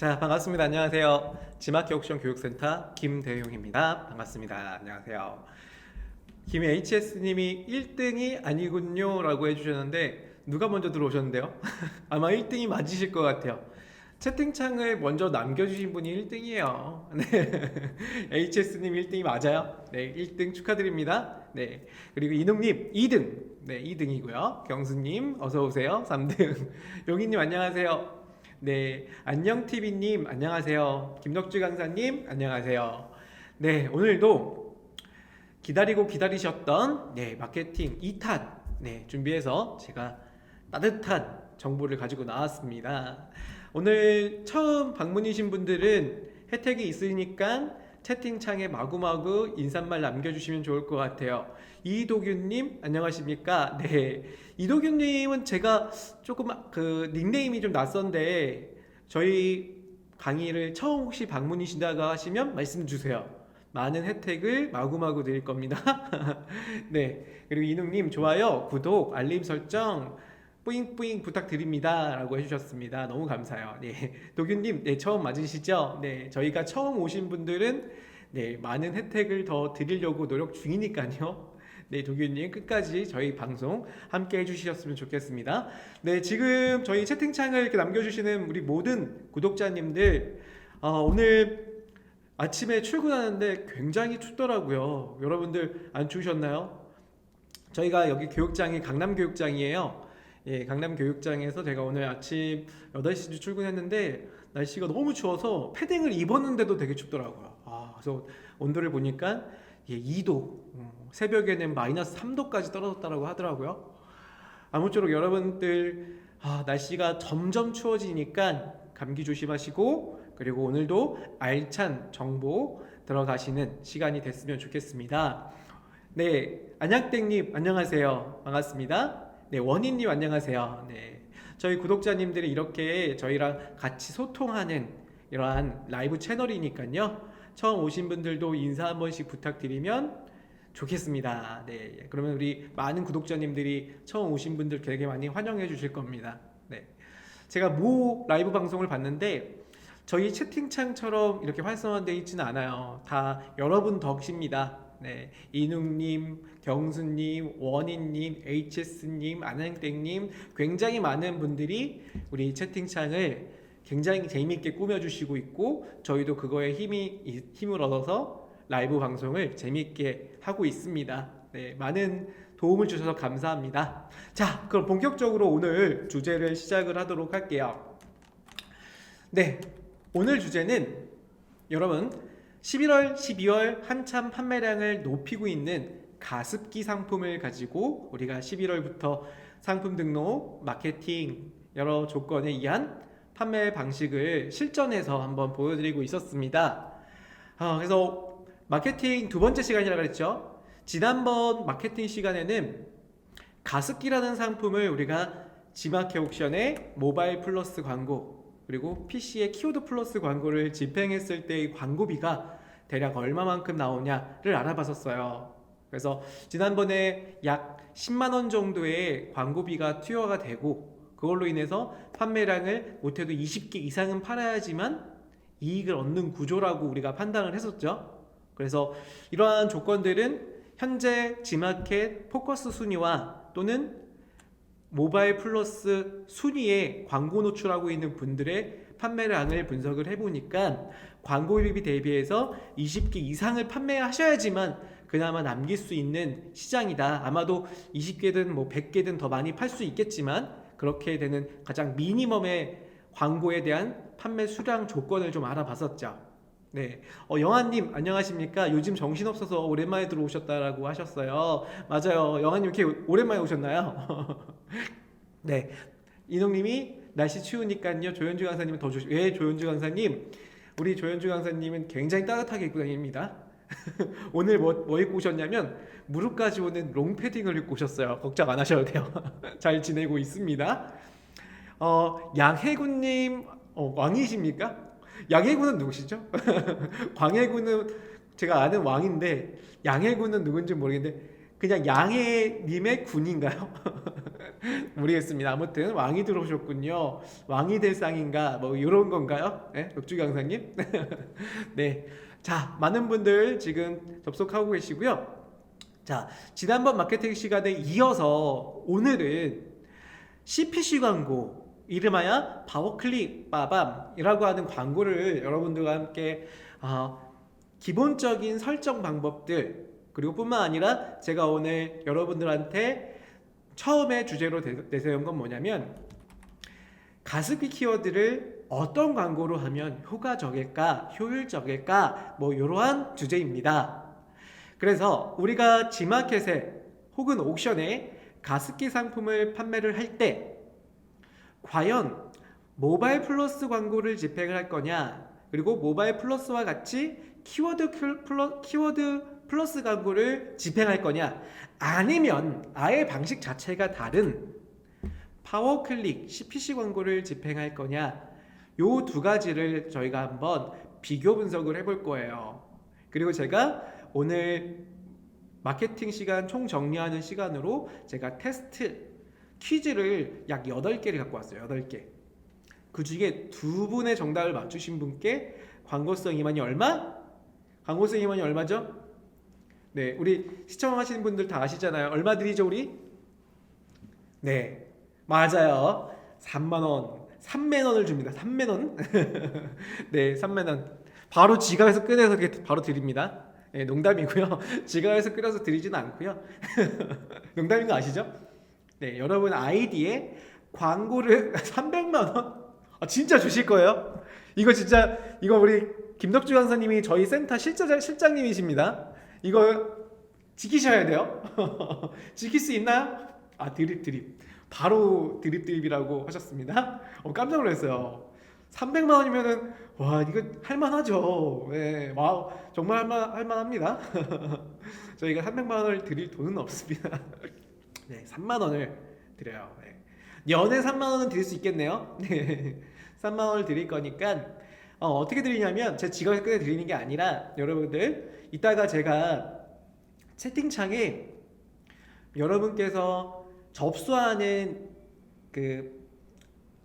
자, 반갑습니다. 안녕하세요. 지마켓 옥션 교육센터 김대용입니다. 반갑습니다. 안녕하세요. 김 HS님이 1등이 아니군요 라고 해주셨는데 누가 먼저 들어오셨는데요? 아마 1등이 맞으실 것 같아요. 채팅창을 먼저 남겨주신 분이 1등이에요. 네. HS님 1등이 맞아요. 네, 1등 축하드립니다. 네. 그리고 이농님 2등. 네, 2등이고요. 경수님 어서오세요. 3등. 용희님 안녕하세요. 네, 안녕TV님 안녕하세요. 김덕주 강사님 안녕하세요. 네, 오늘도 기다리고 기다리셨던 마케팅 2탄 준비해서 제가 따뜻한 정보를 가지고 나왔습니다. 오늘 처음 방문이신 분들은 혜택이 있으니까 채팅창에 마구마구 인사말 남겨주시면 좋을 것 같아요. 이도균님 안녕하십니까? 네, 이도균님은 제가 조금 닉네임이 좀 낯선데 저희 강의를 처음 혹시 방문이시다가 하시면 말씀 주세요. 많은 혜택을 마구마구 드릴 겁니다. 네, 그리고 이능님 좋아요, 구독, 알림 설정 뿌잉뿌잉 부탁드립니다 라고 해주셨습니다. 너무 감사해요. 네, 도균님 처음 맞으시죠? 네, 저희가 처음 오신 분들은 많은 혜택을 더 드리려고 노력 중이니까요. 네, 도균님 끝까지 저희 방송 함께 해주셨으면 좋겠습니다. 네, 지금 저희 채팅창을 이렇게 남겨주시는 우리 모든 구독자님들, 오늘 아침에 출근하는데 굉장히 춥더라고요. 여러분들 안 추우셨나요? 저희가 여기 교육장이 강남교육장이에요. 예, 강남교육장에서 제가 오늘 아침 8시 출근했는데 날씨가 너무 추워서 패딩을 입었는데도 되게 춥더라고요. 그래서 온도를 보니까 2도, 새벽에는 마이너스 3도까지 떨어졌다고 하더라고요. 아무쪼록 여러분들 날씨가 점점 추워지니까 감기 조심하시고, 그리고 오늘도 알찬 정보 들어가시는 시간이 됐으면 좋겠습니다. 네, 안양땡님 안녕하세요. 반갑습니다. 네, 원희님 안녕하세요. 네, 저희 구독자님들이 이렇게 저희랑 같이 소통하는 이러한 라이브 채널이니까요. 처음 오신 분들도 인사 한 번씩 부탁드리면 좋겠습니다. 네, 그러면 우리 많은 구독자님들이 처음 오신 분들 되게 많이 환영해 주실 겁니다. 네, 제가 모 라이브 방송을 봤는데 저희 채팅창처럼 이렇게 활성화되어 있지는 않아요. 다 여러분 덕입니다. 네, 이능님, 경수님, 원희님, HS님, 안행땡님 굉장히 많은 분들이 우리 채팅창을 굉장히 재미있게 꾸며주시고 있고 저희도 그거에 힘을 얻어서 라이브 방송을 재미있게 하고 있습니다. 네, 많은 도움을 주셔서 감사합니다. 자, 그럼 본격적으로 오늘 주제를 시작을 하도록 할게요. 네, 오늘 주제는 여러분 11월, 12월 한참 판매량을 높이고 있는 가습기 상품을 가지고 우리가 11월부터 상품 등록, 마케팅 여러 조건에 의한 판매 방식을 실전에서 한번 보여드리고 있었습니다. 그래서 마케팅 두 번째 시간이라고 그랬죠. 지난번 마케팅 시간에는 가습기라는 상품을 우리가 지마켓 옥션의 모바일 플러스 광고 그리고 PC의 키워드 플러스 광고를 집행했을 때의 광고비가 대략 얼마만큼 나오냐를 알아봤었어요. 그래서 지난번에 약 10만원 정도의 광고비가 투여가 되고 그걸로 인해서 판매량을 못해도 20개 이상은 팔아야지만 이익을 얻는 구조라고 우리가 판단을 했었죠. 그래서 이러한 조건들은 현재 지마켓 포커스 순위와 또는 모바일 플러스 순위에 광고 노출하고 있는 분들의 판매량을 분석을 해보니까 광고비비 대비해서 20개 이상을 판매하셔야지만 그나마 남길 수 있는 시장이다. 아마도 20개든 뭐 100개든 더 많이 팔 수 있겠지만 그렇게 되는 가장 미니멈의 광고에 대한 판매 수량 조건을 좀 알아봤었죠. 네, 영아님 안녕하십니까? 요즘 정신없어서 오랜만에 들어오셨다라고 하셨어요. 맞아요, 영아님 이렇게 오랜만에 오셨나요? 네, 이농님이 날씨 추우니까요 조현주 강사님은 더 조심. 왜 조현주 강사님? 우리 조현주 강사님은 굉장히 따뜻하게 입고 다닙니다. 오늘 뭐 입고 오셨냐면 무릎까지 오는 롱패딩을 입고 오셨어요. 걱정 안 하셔도 돼요. 잘 지내고 있습니다. 양해군님 왕이십니까? 양해군은 누구시죠? 광해군은 제가 아는 왕인데 양해군은 누군지 모르겠는데 그냥 양해님의 군인가요? 모르겠습니다. 아무튼 왕이 들어오셨군요. 왕이 될 상인가 뭐 이런 건가요? 네? 역주 강사님? 네. 자, 많은 분들 지금 접속하고 계시고요. 자, 지난번 마케팅 시간에 이어서 오늘은 CPC 광고, 이름하여 파워클릭 빠밤이라고 하는 광고를 여러분들과 함께 기본적인 설정 방법들, 그리고 뿐만 아니라 제가 오늘 여러분들한테 처음에 주제로 내세운 건 뭐냐면 가습기 키워드를 어떤 광고로 하면 효과적일까, 효율적일까, 뭐 이러한 주제입니다. 그래서 우리가 G마켓에 혹은 옥션에 가습기 상품을 판매를 할 때 과연 모바일 플러스 광고를 집행을 할 거냐, 그리고 모바일 플러스와 같이 키워드 플러스 광고를 집행할 거냐, 아니면 아예 방식 자체가 다른 파워클릭 CPC 광고를 집행할 거냐, 요 두 가지를 저희가 한번 비교 분석을 해볼 거예요. 그리고 제가 오늘 마케팅 시간 총 정리하는 시간으로 제가 테스트 퀴즈를 약 8개를 갖고 왔어요. 8개. 그 중에 두 분의 정답을 맞추신 분께 광고성 이만이 얼마? 광고성 이만이 얼마죠? 네, 우리 시청하시는 분들 다 아시잖아요. 얼마 드리죠, 우리? 네, 맞아요. 3만원. 3만원을 줍니다. 3만원. 네, 3만원. 바로 지갑에서 꺼내서 바로 드립니다. 네, 농담이고요. 지갑에서 꺼내서 드리지는 않고요. 농담인 거 아시죠? 네, 여러분 아이디에 광고를 300만원? 진짜 주실 거예요? 이거 진짜, 이거 우리 김덕주 강사님이 저희 센터 실장님이십니다. 이거 지키셔야 돼요. 지킬 수 있나요? 드립. 바로 드립이라고 하셨습니다. 깜짝 놀랐어요. 300만 원이면은 와, 이거 할만하죠. 네, 와, 정말 할만합니다. 저희가 300만 원을 드릴 돈은 없습니다. 네, 3만 원을 드려요. 네. 연에 3만 원은 드릴 수 있겠네요. 네, 3만 원을 드릴 거니까 어떻게 드리냐면 제 지갑에 꺼내 드리는 게 아니라 여러분들 이따가 제가 채팅창에 여러분께서 접수하는 그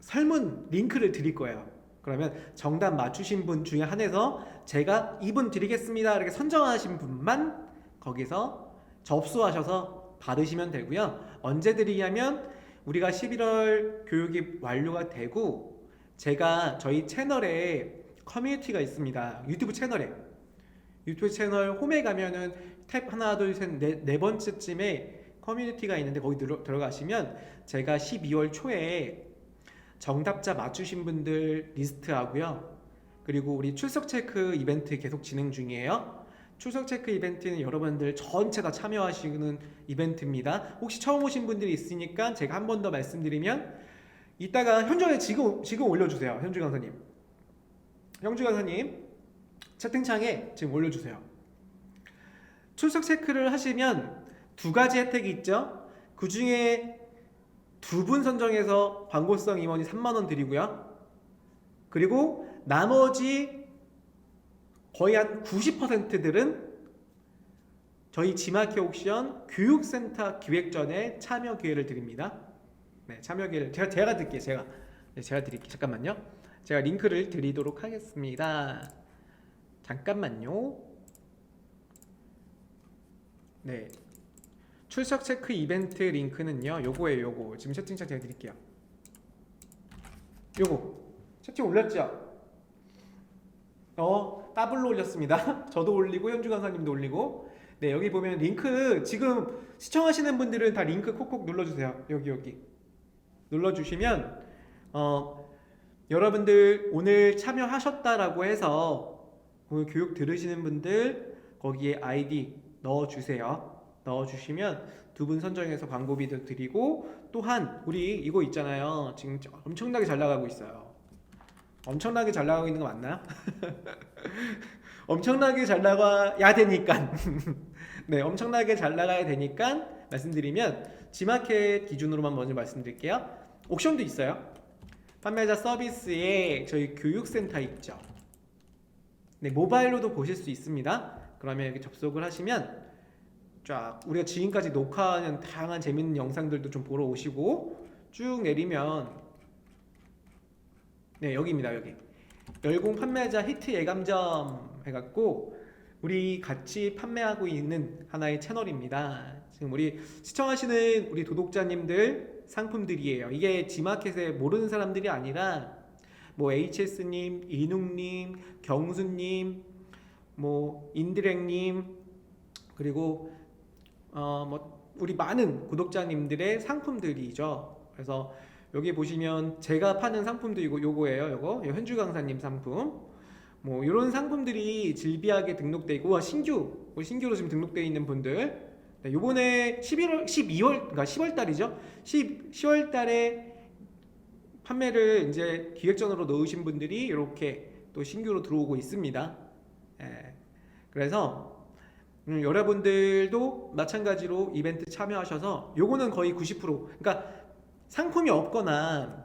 설문 링크를 드릴 거예요. 그러면 정답 맞추신 분 중에 한해서 제가 이분 드리겠습니다 이렇게 선정하신 분만 거기서 접수하셔서 받으시면 되고요. 언제 드리냐면 우리가 11월 교육이 완료가 되고 제가 저희 채널에 커뮤니티가 있습니다. 유튜브 채널 홈에 가면은 탭 하나 둘 셋 네 번째쯤에 커뮤니티가 있는데 거기 들어가시면 제가 12월 초에 정답자 맞추신 분들 리스트하고요. 그리고 우리 출석 체크 이벤트 계속 진행 중이에요. 출석 체크 이벤트는 여러분들 전체 다 참여하시는 이벤트입니다. 혹시 처음 오신 분들이 있으니까 제가 한 번 더 말씀드리면 이따가 현장에 지금 올려주세요. 현주 강사님 채팅창에 지금 올려주세요. 출석 체크를 하시면 두 가지 혜택이 있죠. 그 중에 두 분 선정해서 광고성 임원이 3만 원 드리고요. 그리고 나머지 거의 한 90%들은 저희 G마켓 옥션 교육센터 기획전에 참여 기회를 드립니다. 네, 참여 기회를 제가 드릴게요. 제가 드릴게요. 잠깐만요. 제가 링크를 드리도록 하겠습니다. 잠깐만요. 네. 출석 체크 이벤트 링크는요. 요거예요. 요거. 지금 채팅창 제가 드릴게요. 요거. 채팅 올렸죠? 따블로 올렸습니다. 저도 올리고 현주 강사님도 올리고. 네, 여기 보면 링크 지금 시청하시는 분들은 다 링크 콕콕 눌러주세요. 여기 눌러주시면 여러분들 오늘 참여하셨다라고 해서 오늘 교육 들으시는 분들 거기에 아이디 넣어주시면 두 분 선정해서 광고비도 드리고, 또한 우리 이거 있잖아요. 지금 엄청나게 잘 나가고 있어요. 엄청나게 잘 나가고 있는 거 맞나요? 엄청나게 잘 나가야 되니까 네, 엄청나게 잘 나가야 되니까 말씀드리면 G마켓 기준으로만 먼저 말씀드릴게요. 옥션도 있어요. 판매자 서비스에 저희 교육센터 있죠. 네, 모바일로도 보실 수 있습니다. 그러면 이렇게 접속을 하시면 쫙 우리가 지금까지 녹화하는 다양한 재밌는 영상들도 좀 보러 오시고 쭉 내리면 네 여기입니다. 여기 열공 판매자 히트 예감점 해갖고 우리 같이 판매하고 있는 하나의 채널입니다. 지금 우리 시청하시는 우리 도독자님들 상품들이에요. 이게 G마켓에 모르는 사람들이 아니라 뭐 HS님, 이눅님, 경수님, 뭐 인드랭님 그리고 뭐 우리 많은 구독자님들의 상품들이죠. 그래서 여기 보시면 제가 파는 상품도 요거예요. 요거 현주 강사님 상품. 뭐 이런 상품들이 질비하게 등록돼 있고 신규로 지금 등록돼 있는 분들. 네, 요번에 12월 10월 달이죠. 10월 달에 판매를 이제 기획전으로 넣으신 분들이 이렇게 또 신규로 들어오고 있습니다. 예, 그래서 여러분들도 마찬가지로 이벤트 참여하셔서 요거는 거의 90% 그러니까 상품이 없거나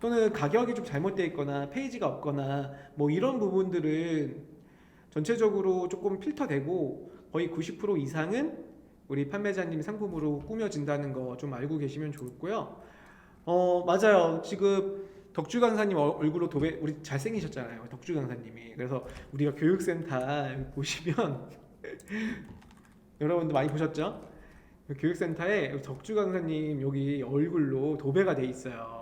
또는 가격이 좀 잘못되어 있거나 페이지가 없거나 뭐 이런 부분들은 전체적으로 조금 필터되고 거의 90% 이상은 우리 판매자님 상품으로 꾸며진다는 거 좀 알고 계시면 좋고요. 맞아요. 지금 덕주 강사님 얼굴로 도배 우리 잘생기셨잖아요. 덕주 강사님이. 그래서 우리가 교육센터 보시면 여러분도 많이 보셨죠? 교육센터에 덕주 강사님 여기 얼굴로 도배가 돼 있어요.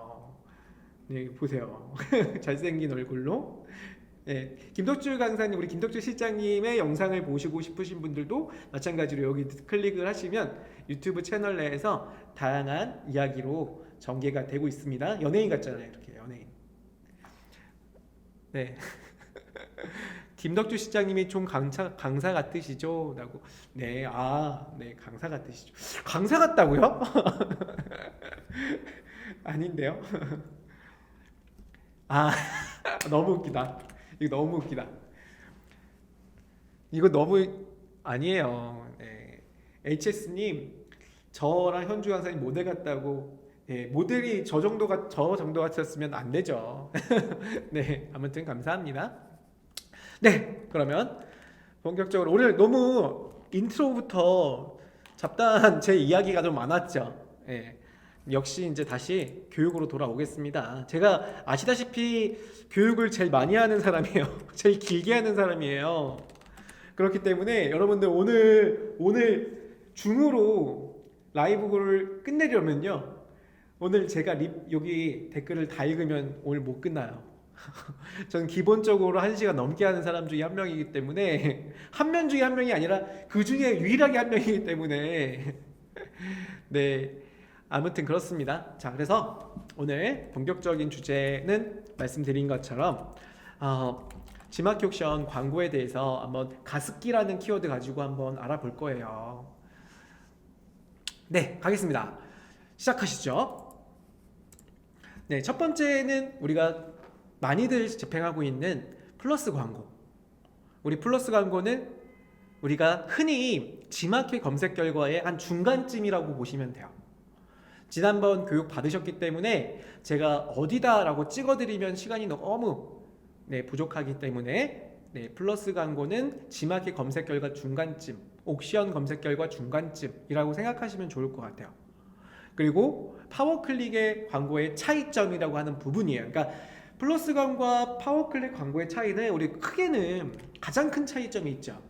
네, 보세요. 잘생긴 얼굴로. 네, 김덕주 강사님, 우리 김덕주 실장님의 영상을 보시고 싶으신 분들도 마찬가지로 여기 클릭을 하시면 유튜브 채널 내에서 다양한 이야기로 전개가 되고 있습니다. 연예인 같잖아요, 이렇게 연예인. 네. 김덕주 실장님이 좀 강사 같으시죠? 라고. 네, 네, 강사 같으시죠. 강사 같다고요? 아닌데요? 너무 웃기다. 이거 너무 웃기다. 이거 너무 아니에요. 네. HS님, 저랑 현주 강사님 모델 같다고. 네, 모델이 저 정도 같았으면 안 되죠. 네, 아무튼 감사합니다. 네, 그러면 본격적으로 오늘 너무 인트로부터 잡다한 제 이야기가 좀 많았죠. 네. 역시 이제 다시 교육으로 돌아오겠습니다. 제가 아시다시피 교육을 제일 많이 하는 사람이에요. 제일 길게 하는 사람이에요. 그렇기 때문에 여러분들 오늘 중으로 라이브를 끝내려면요. 오늘 제가 여기 댓글을 다 읽으면 오늘 못 끝나요. 저는 기본적으로 1시간 넘게 하는 사람 중에 한 명이기 때문에 한 명 중에 한 명이 아니라 그 중에 유일하게 한 명이기 때문에 네. 아무튼 그렇습니다. 자, 그래서 오늘 본격적인 주제는 말씀드린 것처럼 지마켓 옥션 광고에 대해서 한번 가습기라는 키워드 가지고 한번 알아볼 거예요. 네, 가겠습니다. 시작하시죠. 네, 첫 번째는 우리가 많이들 집행하고 있는 플러스 광고. 우리 플러스 광고는 우리가 흔히 지마켓 검색 결과의 한 중간쯤이라고 보시면 돼요. 지난번 교육 받으셨기 때문에 제가 어디다 라고 찍어드리면 시간이 너무 부족하기 때문에 플러스 광고는 지마켓 검색 결과 중간쯤, 옥션 검색 결과 중간쯤이라고 생각하시면 좋을 것 같아요. 그리고 파워클릭의 광고의 차이점이라고 하는 부분이에요. 그러니까 플러스 광고와 파워클릭 광고의 차이는 우리 크게는 가장 큰 차이점이 있죠.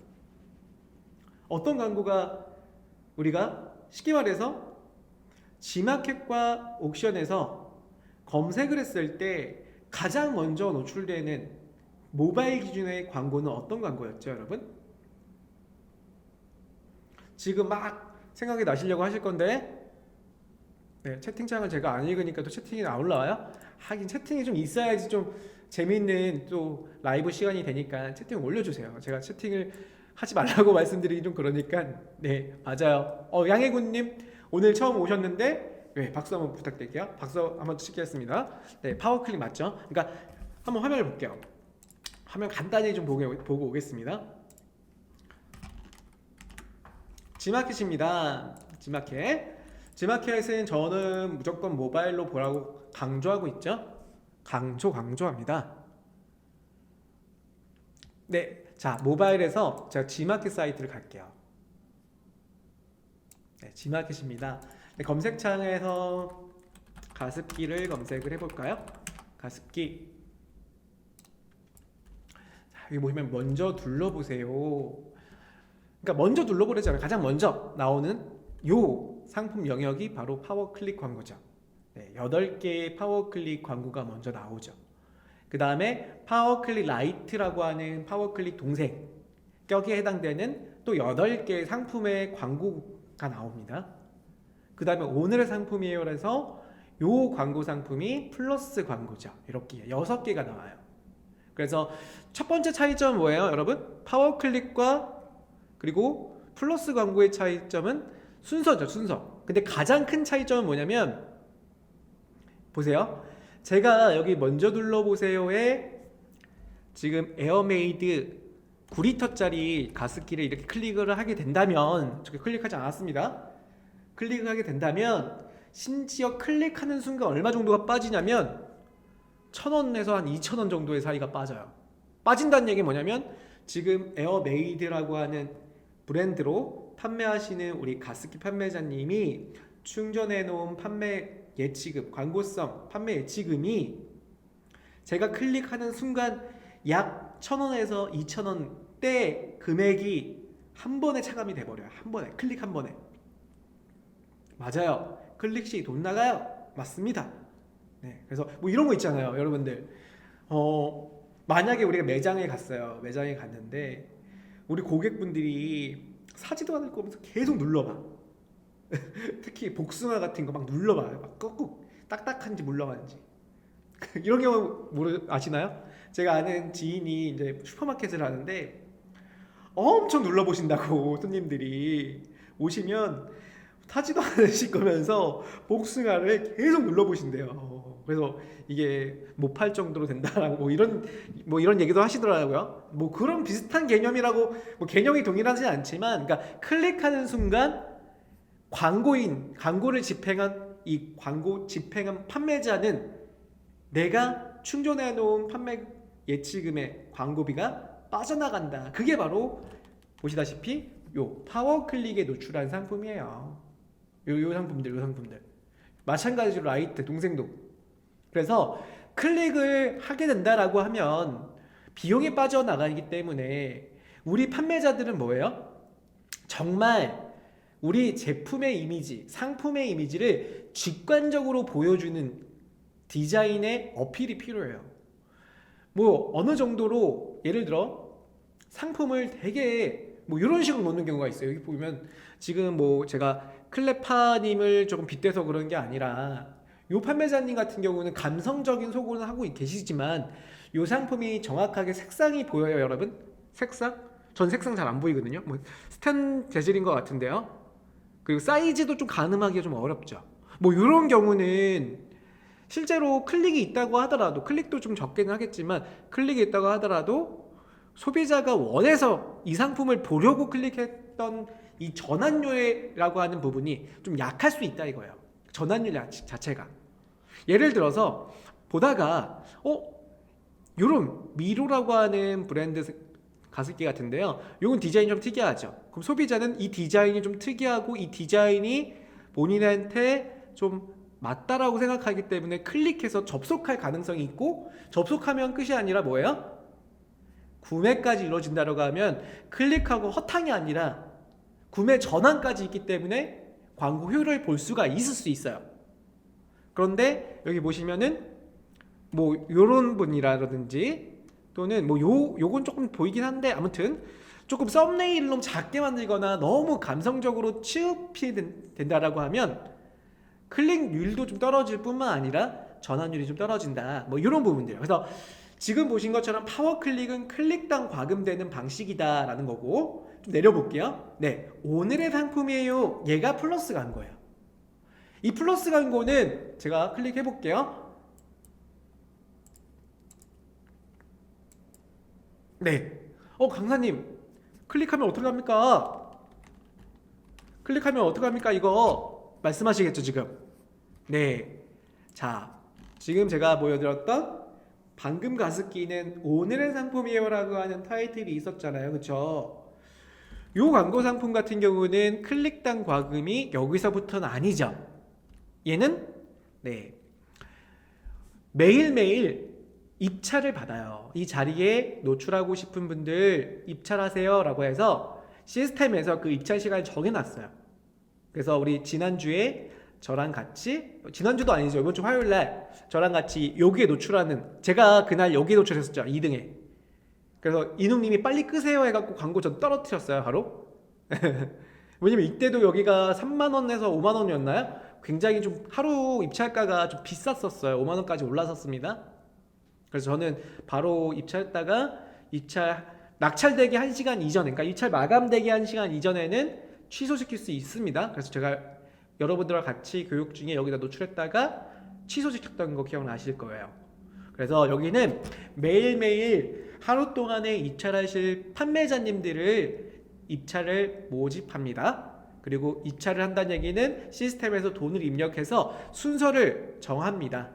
어떤 광고가 우리가 쉽게 말해서 지마켓과 옥션에서 검색을 했을 때 가장 먼저 노출되는 모바일 기준의 광고는 어떤 광고였죠, 여러분? 지금 막 생각이 나시려고 하실 건데 채팅창을 제가 안 읽으니까 또 채팅이 안 올라와요? 하긴 채팅이 좀 있어야지 좀 재미있는 또 라이브 시간이 되니까 채팅 올려주세요. 제가 채팅을 하지 말라고 말씀드리기 좀 그러니까 네, 맞아요. 양해군님 오늘 처음 오셨는데 박수 한번 부탁드릴게요. 박수 한번 치겠습니다. 네, 파워클릭 맞죠? 그러니까 한번 화면을 볼게요. 화면 간단히 좀 보고 오겠습니다. 지마켓입니다. 지마켓은 저는 무조건 모바일로 보라고 강조하고 있죠. 강조합니다. 네, 자 모바일에서 제가 지마켓 사이트를 갈게요. 네, G마켓입니다. 네, 검색창에서 가습기를 검색을 해볼까요? 가습기. 자, 여기 보시면 먼저 둘러보세요. 그러니까 먼저 눌러보랬잖아요. 가장 먼저 나오는 요 상품 영역이 바로 파워클릭 광고죠. 네, 8개의 파워클릭 광고가 먼저 나오죠. 그 다음에 파워클릭 라이트라고 하는 파워클릭 동생, 여기에 해당되는 또 8개의 상품의 광고가 나옵니다. 그 다음에 오늘의 상품이에요. 그래서 요 광고 상품이 플러스 광고죠. 이렇게 6개가 나와요. 그래서 첫 번째 차이점은 뭐예요, 여러분? 파워클릭과 그리고 플러스 광고의 차이점은 순서죠, 순서. 근데 가장 큰 차이점은 뭐냐면, 보세요. 제가 여기 먼저 눌러보세요에 지금 에어메이드 9리터짜리 가습기를 이렇게 클릭을 하게 된다면, 저렇게 클릭하지 않았습니다. 클릭을 하게 된다면 심지어 클릭하는 순간 얼마 정도가 빠지냐면 1,000원에서 한 2,000원 정도의 사이가 빠져요. 빠진다는 얘기는 뭐냐면, 지금 에어메이드라고 하는 브랜드로 판매하시는 우리 가습기 판매자님이 충전해 놓은 판매 예치금, 광고성 판매 예치금이 제가 클릭하는 순간 약 1,000원에서 2,000원대 금액이 한 번에 차감이 돼버려요. 한 번에, 클릭 한 번에. 맞아요. 클릭 시 돈 나가요. 맞습니다. 네, 그래서 뭐 이런 거 있잖아요, 여러분들. 만약에 우리가 매장에 갔어요. 매장에 갔는데 우리 고객분들이 사지도 않을 거면서 계속 눌러봐. 특히 복숭아 같은 거 막 눌러봐요. 막 꾹꾹 딱딱한지 물렁한지. 이런 경우 아시나요? 제가 아는 지인이 이제 슈퍼마켓을 하는데 엄청 눌러보신다고 손님들이 오시면 타지도 않으실 거면서 복숭아를 계속 눌러보신대요. 그래서 이게 못 팔 정도로 된다라고 뭐 이런 얘기도 하시더라고요. 뭐 그런 비슷한 개념이라고, 뭐 개념이 동일하지 않지만, 그러니까 클릭하는 순간 광고를 집행한 이 광고 집행한 판매자는 내가 충전해 놓은 판매 예치금의 광고비가 빠져나간다. 그게 바로 보시다시피 요 파워클릭에 노출한 상품이에요. 요 상품들. 마찬가지로 라이트, 동생도. 그래서 클릭을 하게 된다라고 하면 비용이 빠져나가기 때문에 우리 판매자들은 뭐예요? 정말 우리 제품의 이미지, 상품의 이미지를 직관적으로 보여주는 디자인의 어필이 필요해요. 뭐 어느 정도로, 예를 들어 상품을 되게 뭐 이런 식으로 놓는 경우가 있어요. 여기 보면 지금 뭐 제가 클레파님을 조금 빗대서 그런 게 아니라 요 판매자님 같은 경우는 감성적인 소고는 하고 계시지만 요 상품이 정확하게 색상이 보여요, 여러분? 색상? 전 색상 잘 안 보이거든요. 뭐 스텐 재질인 것 같은데요. 그리고 사이즈도 좀 가늠하기가 좀 어렵죠. 뭐 이런 경우는 실제로 클릭이 있다고 하더라도, 클릭도 좀 적게는 하겠지만 클릭이 있다고 하더라도 소비자가 원해서 이 상품을 보려고 클릭했던 이 전환율이라고 하는 부분이 좀 약할 수 있다 이거예요. 전환율 자체가. 예를 들어서 보다가 요런 미로라고 하는 브랜드 가습기 같은데요. 요건 디자인이 좀 특이하죠. 그럼 소비자는 이 디자인이 좀 특이하고 이 디자인이 본인한테 좀 맞다라고 생각하기 때문에 클릭해서 접속할 가능성이 있고, 접속하면 끝이 아니라 뭐예요? 구매까지 이루어진다라고 하면 클릭하고 허탕이 아니라 구매 전환까지 있기 때문에 광고 효율을 볼 수가 있을 수 있어요. 그런데 여기 보시면은 뭐 요런 분이라든지 또는 뭐 요건 조금 보이긴 한데, 아무튼 조금 썸네일을 너무 작게 만들거나 너무 감성적으로 취급이 된다라고 하면 클릭률도 좀 떨어질 뿐만 아니라 전환율이 좀 떨어진다. 뭐 이런 부분들. 그래서 지금 보신 것처럼 파워클릭은 클릭당 과금되는 방식이다라는 거고, 좀 내려볼게요. 네, 오늘의 상품이에요. 얘가 플러스 광고예요. 이 플러스 광고는 제가 클릭해 볼게요. 네. 강사님, 클릭하면 어떡합니까? 클릭하면 어떡합니까? 이거 말씀하시겠죠, 지금? 네. 자, 지금 제가 보여드렸던 방금 가습기는 오늘의 상품이에요라고 하는 타이틀이 있었잖아요. 그쵸? 요 광고 상품 같은 경우는 클릭당 과금이 여기서부터는 아니죠. 얘는 네, 매일매일 입찰을 받아요. 이 자리에 노출하고 싶은 분들 입찰하세요 라고 해서 시스템에서 그 입찰 시간을 정해놨어요. 그래서 우리 지난주에 저랑 같이, 지난주도 아니죠, 이번 주 화요일날 저랑 같이 여기에 노출하는, 제가 그날 여기에 노출했었죠, 2등에. 그래서 이능님이 빨리 끄세요 해갖고 광고 전 떨어뜨렸어요 바로. 왜냐면 이때도 여기가 3만원에서 5만원이었나요? 굉장히 좀 하루 입찰가가 좀 비쌌었어요. 5만원까지 올라섰습니다. 그래서 저는 바로 입찰했다가 입찰 낙찰되기 1시간 이전에, 그러니까 입찰 마감되기 1시간 이전에는 취소시킬 수 있습니다. 그래서 제가 여러분들과 같이 교육 중에 여기다 노출했다가 취소시켰던 거 기억나실 거예요. 그래서 여기는 매일매일 하루 동안에 입찰하실 판매자님들을 입찰을 모집합니다. 그리고 입찰을 한다는 얘기는 시스템에서 돈을 입력해서 순서를 정합니다.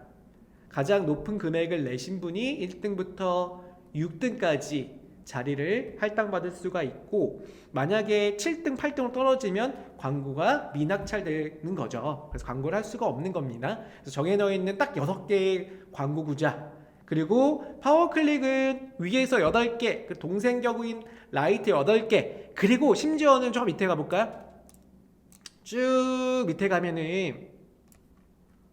가장 높은 금액을 내신 분이 1등부터 6등까지 자리를 할당받을 수가 있고, 만약에 7등, 8등으로 떨어지면 광고가 미낙찰되는 거죠. 그래서 광고를 할 수가 없는 겁니다. 그래서 정해놓여 있는 딱 6개의 광고 구자, 그리고 파워클릭은 위에서 8개, 그 동생 격인 라이트 8개, 그리고 심지어는 저 밑에 가볼까요? 쭉 밑에 가면은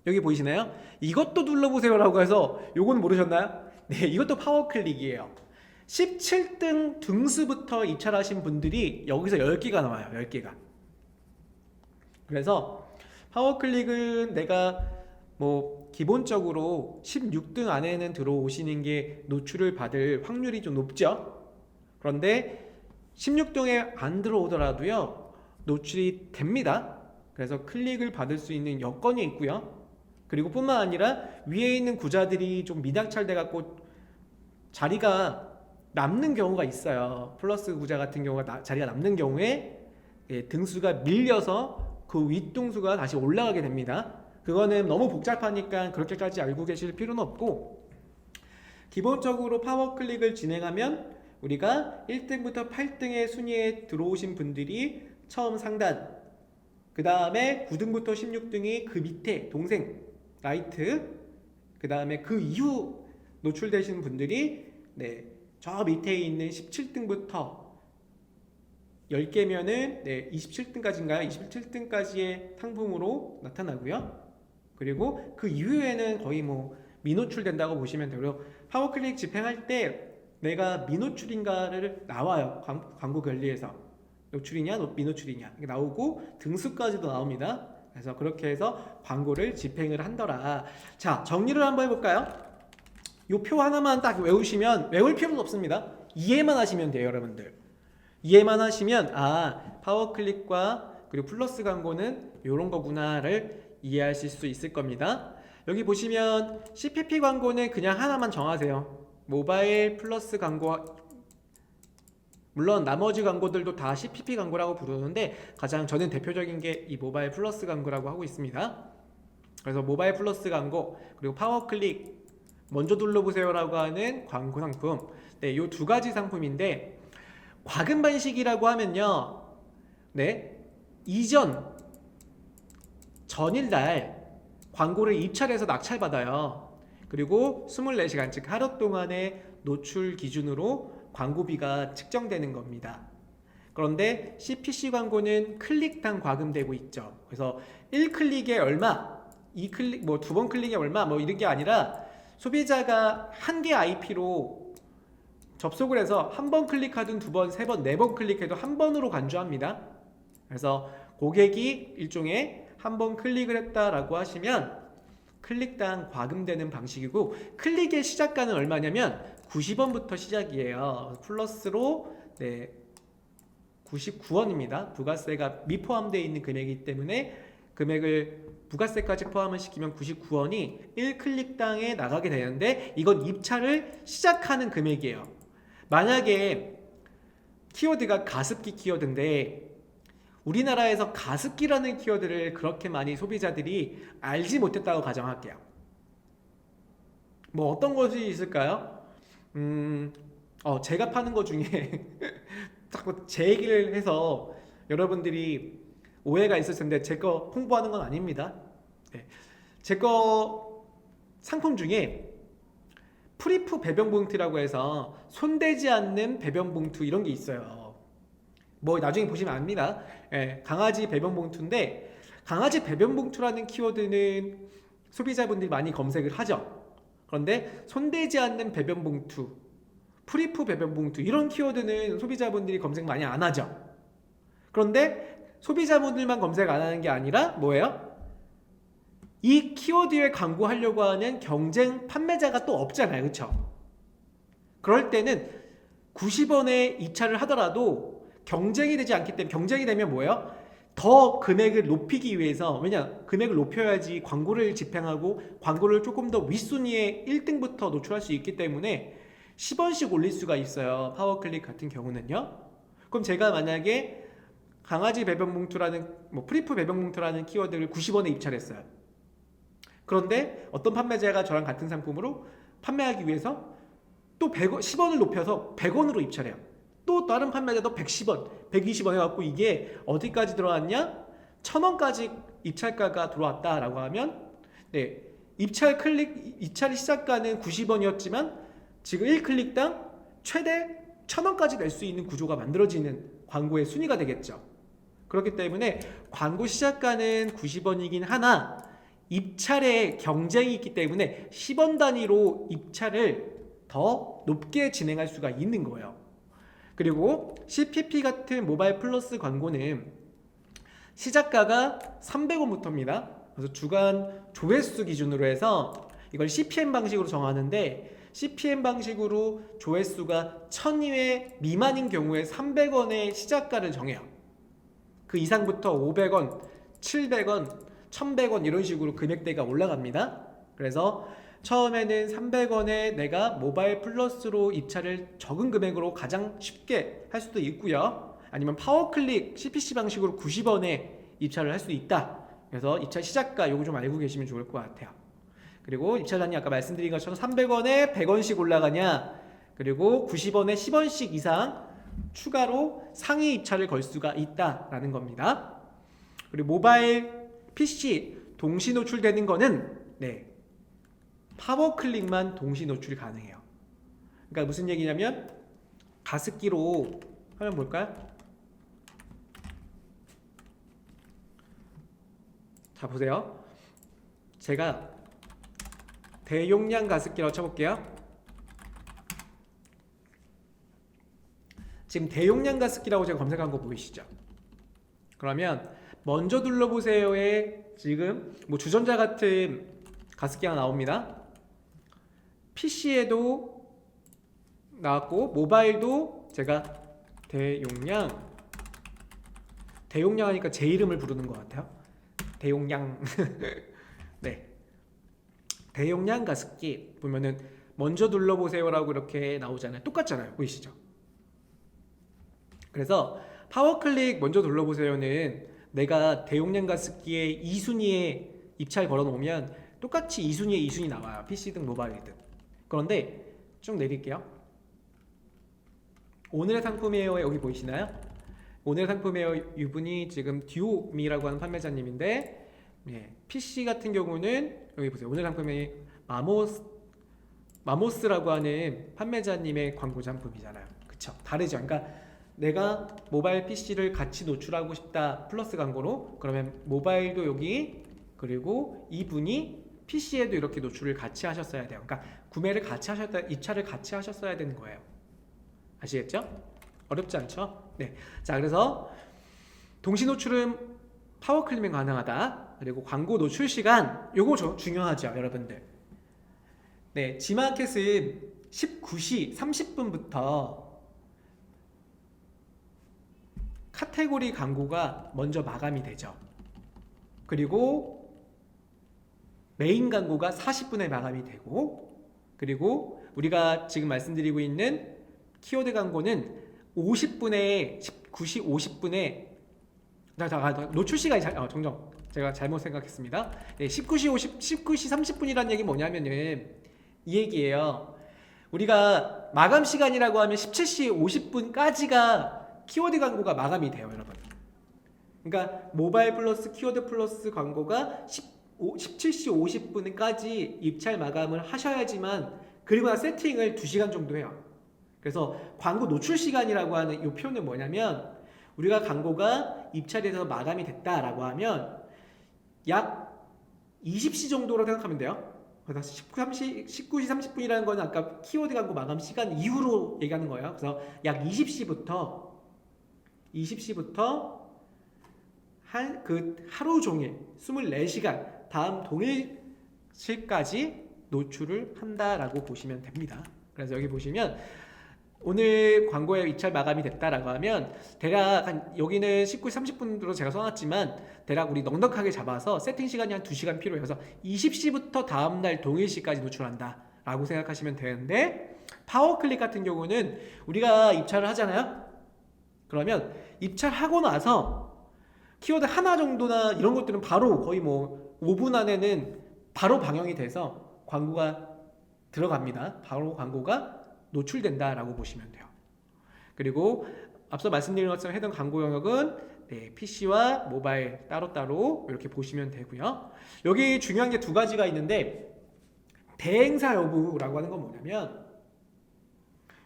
여기 보이시나요? 이것도 눌러보세요 라고 해서, 요건 모르셨나요? 네, 이것도 파워클릭이에요. 17등 등수부터 입찰하신 분들이 여기서 10개가 나와요. 10개가. 그래서 파워클릭은 내가 뭐 기본적으로 16등 안에는 들어오시는 게 노출을 받을 확률이 좀 높죠. 그런데 16등에 안 들어오더라도요, 노출이 됩니다. 그래서 클릭을 받을 수 있는 여건이 있고요. 그리고 뿐만 아니라 위에 있는 구자들이 좀 미낙찰돼 갖고 자리가 남는 경우가 있어요. 플러스 구자 같은 경우가 자리가 남는 경우에 등수가 밀려서 그 윗등수가 다시 올라가게 됩니다. 그거는 너무 복잡하니까 그렇게까지 알고 계실 필요는 없고, 기본적으로 파워클릭을 진행하면 우리가 1등부터 8등의 순위에 들어오신 분들이 처음 상단, 그 다음에 9등부터 16등이 그 밑에 동생 라이트, 그 다음에 그 이후 노출되신 분들이 저 밑에 있는 17등부터 10개면은 27등까지인가요? 27등까지의 상품으로 나타나고요. 그리고 그 이후에는 거의 뭐 미노출 된다고 보시면 되고요. 파워클릭 집행할 때 내가 미노출인가를 나와요. 광고 관리에서 노출이냐 미노출이냐 나오고 등수까지도 나옵니다. 그래서 그렇게 해서 광고를 집행을 한더라. 자, 정리를 한번 해볼까요? 이 표 하나만 딱 외우시면, 외울 필요는 없습니다. 이해만 하시면 돼요, 여러분들. 이해만 하시면 파워클릭과 그리고 플러스 광고는 이런 거구나를 이해하실 수 있을 겁니다. 여기 보시면 CPP 광고는 그냥 하나만 정하세요. 모바일 플러스 광고, 물론 나머지 광고들도 다 CPP 광고라고 부르는데 가장 저는 대표적인 게 이 모바일 플러스 광고라고 하고 있습니다. 그래서 모바일 플러스 광고, 그리고 파워클릭 먼저 둘러보세요 라고 하는 광고 상품, 이 두 가지 상품인데, 과금 반식이라고 하면요, 이전 전일날 광고를 입찰해서 낙찰받아요. 그리고 24시간, 즉 하루 동안의 노출 기준으로 광고비가 측정되는 겁니다. 그런데 CPC 광고는 클릭당 과금되고 있죠. 그래서 1클릭에 얼마, 2클릭, 뭐 2번 클릭에 얼마, 뭐 이런 게 아니라 소비자가 한 개 IP로 접속을 해서 한 번 클릭하든 2번, 3번, 4번 클릭해도 한 번으로 간주합니다. 그래서 고객이 일종의 한 번 클릭을 했다라고 하시면 클릭당 과금되는 방식이고, 클릭의 시작가는 얼마냐면 90원부터 시작이에요. 플러스로 99원입니다. 부가세가 미포함되어 있는 금액이기 때문에 금액을 부가세까지 포함을 시키면 99원이 1클릭당에 나가게 되는데, 이건 입찰을 시작하는 금액이에요. 만약에 키워드가 가습기 키워드인데 우리나라에서 가습기라는 키워드를 그렇게 많이 소비자들이 알지 못했다고 가정할게요. 뭐 어떤 것이 있을까요? 제가 파는 것 중에 자꾸 제 얘기를 해서 여러분들이 오해가 있을 텐데 제 거 홍보하는 건 아닙니다. 네. 제 거 상품 중에 프리프 배변 봉투라고 해서 손대지 않는 배변 봉투 이런 게 있어요. 뭐 나중에 보시면 압니다. 예, 강아지 배변 봉투인데 강아지 배변 봉투라는 키워드는 소비자분들이 많이 검색을 하죠. 그런데 손대지 않는 배변 봉투, 프리프 배변 봉투 이런 키워드는 소비자분들이 검색 많이 안 하죠. 그런데 소비자분들만 검색 안 하는 게 아니라 뭐예요? 이 키워드에 광고하려고 하는 경쟁 판매자가 또 없잖아요. 그렇죠? 그럴 때는 90원에 입찰을 하더라도 경쟁이 되지 않기 때문에, 경쟁이 되면 뭐예요? 더 금액을 높이기 위해서, 왜냐 금액을 높여야지 광고를 집행하고 광고를 조금 더 윗순위에 1등부터 노출할 수 있기 때문에 10원씩 올릴 수가 있어요. 파워클릭 같은 경우는요. 그럼 제가 만약에 강아지 배변 봉투라는 프리프 배변 봉투라는 키워드를 90원에 입찰했어요. 그런데 어떤 판매자가 저랑 같은 상품으로 판매하기 위해서 또 10원을 높여서 100원으로 입찰해요. 또 다른 판매자도 110원, 120원 해갖고 이게 어디까지 들어왔냐? 1000원까지 입찰가가 들어왔다라고 하면, 네, 입찰 시작가는 90원이었지만 지금 1클릭당 최대 1000원까지 낼 수 있는 구조가 만들어지는 광고의 순위가 되겠죠. 그렇기 때문에 광고 시작가는 90원이긴 하나 입찰에 경쟁이 있기 때문에 10원 단위로 입찰을 더 높게 진행할 수가 있는 거예요. 그리고 CPP 같은 모바일 플러스 광고는 시작가가 300원부터입니다. 그래서 주간 조회수 기준으로 해서 이걸 CPM 방식으로 정하는데, CPM 방식으로 조회수가 1000회 미만인 경우에 300원의 시작가를 정해요. 그 이상부터 500원, 700원, 1100원 이런 식으로 금액대가 올라갑니다. 그래서 처음에는 300원에 내가 모바일 플러스로 입찰을 적은 금액으로 가장 쉽게 할 수도 있고요. 아니면 파워클릭 CPC 방식으로 90원에 입찰을 할 수도 있다. 그래서 입찰 시작가 요거 좀 알고 계시면 좋을 것 같아요. 그리고 입찰 단위 아까 말씀드린 것처럼 300원에 100원씩 올라가냐, 그리고 90원에 10원씩 이상 추가로 상위 입찰을 걸 수가 있다라는 겁니다. 그리고 모바일 PC 동시 노출되는 거는 파워클릭만 동시 노출이 가능해요. 그러니까 무슨 얘기냐면, 가습기로 화면 볼까요? 자 보세요. 제가 대용량 가습기라고 쳐볼게요. 지금 대용량 가습기라고 제가 검색한 거 보이시죠? 그러면 먼저 눌러보세요에 지금 주전자 같은 가습기가 나옵니다. PC에도 나왔고 모바일도 제가 대용량 하니까 제 이름을 부르는 것 같아요. 대용량 네, 대용량 가습기 보면은 먼저 눌러보세요라고 이렇게 나오잖아요. 똑같잖아요. 보이시죠? 그래서 파워클릭 먼저 눌러보세요는 내가 대용량 가습기의 2순위에 입찰 걸어놓으면 똑같이 2순위에 2순위 나와요. PC든 모바일든. 그런데 쭉 내릴게요. 오늘의 상품이에요. 여기 보이시나요? 오늘의 상품이에요. 이분이 지금 듀오미라고 하는 판매자님인데, PC 같은 경우는 여기 보세요. 오늘 상품이 마모스라고 하는 판매자님의 광고 상품이잖아요. 그쵸? 다르죠? 그러니까 내가 모바일 PC를 같이 노출하고 싶다 플러스 광고로, 그러면 모바일도 여기, 그리고 이분이 PC에도 이렇게 노출을 같이 하셨어야 돼요. 그러니까 구매를 같이 하셨다, 입찰을 같이 하셨어야 되는 거예요. 아시겠죠? 어렵지 않죠? 네. 자, 그래서 동시 노출은 파워클릭이 가능하다. 그리고 광고 노출 시간, 요거 중요하죠, 여러분들. 네, G마켓은 19시 30분부터 카테고리 광고가 먼저 마감이 되죠. 그리고 메인 광고가 40분에 마감이 되고, 그리고 우리가 지금 말씀드리고 있는 키워드 광고는 19시 50분에 노출 시간이 정정 제가 잘못 생각했습니다. 19시 30분이라는 얘기 뭐냐면은 이 얘기예요. 우리가 마감 시간이라고 하면 17시 50분까지가 키워드 광고가 마감이 돼요, 여러분. 그러니까 모바일 플러스 키워드 플러스 광고가 17시 50분까지 입찰 마감을 하셔야지만, 그리고 나 세팅을 2시간 정도 해요. 그래서 광고 노출 시간이라고 하는 이 표현은 뭐냐면, 우리가 광고가 입찰에서 마감이 됐다라고 하면 약 20시 정도로 생각하면 돼요. 그래서 19시 30분이라는 거는 아까 키워드 광고 마감 시간 이후로 얘기하는 거예요. 그래서 약 20시부터 하루 종일 24시간 다음 동일시까지 노출을 한다라고 보시면 됩니다. 그래서 여기 보시면 오늘 광고에 입찰 마감이 됐다라고 하면 대략 여기는 19시 30분으로 제가 써놨지만 대략 우리 넉넉하게 잡아서 세팅 시간이 한 2시간 필요해서 20시부터 다음날 동일시까지 노출한다 라고 생각하시면 되는데, 파워클릭 같은 경우는 우리가 입찰을 하잖아요. 그러면 입찰하고 나서 키워드 하나 정도나 이런 것들은 바로 거의 뭐 5분 안에는 바로 방영이 돼서 광고가 들어갑니다. 바로 광고가 노출된다라고 보시면 돼요. 그리고 앞서 말씀드린 것처럼 해당 광고 영역은 PC와 모바일 따로따로 이렇게 보시면 되고요. 여기 중요한 게 2가지가 있는데, 대행사 여부라고 하는 건 뭐냐면,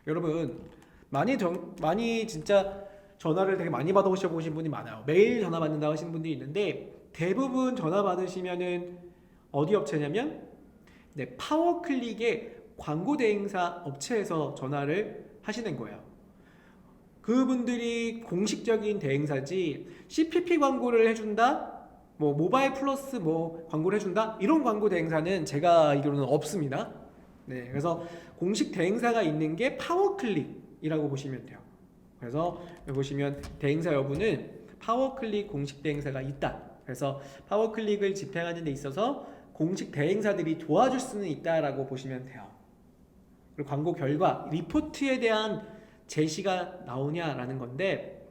여러분 많이 진짜 전화를 되게 많이 받아보신 분이 많아요. 매일 전화 받는다고 하시는 분들이 있는데, 대부분 전화 받으시면은 어디 업체냐면 파워클릭의 광고 대행사 업체에서 전화를 하시는 거예요. 그분들이 공식적인 대행사지 CPP 광고를 해준다, 뭐 모바일 플러스 뭐 광고를 해준다, 이런 광고 대행사는 제가 알기로는 없습니다. 네, 그래서 공식 대행사가 있는 게 파워클릭이라고 보시면 돼요. 그래서 여기 보시면 대행사 여부는 파워클릭 공식 대행사가 있다. 그래서 파워클릭을 집행하는 데 있어서 공식 대행사들이 도와줄 수는 있다라고 보시면 돼요. 그리고 광고 결과 리포트에 대한 제시가 나오냐라는 건데,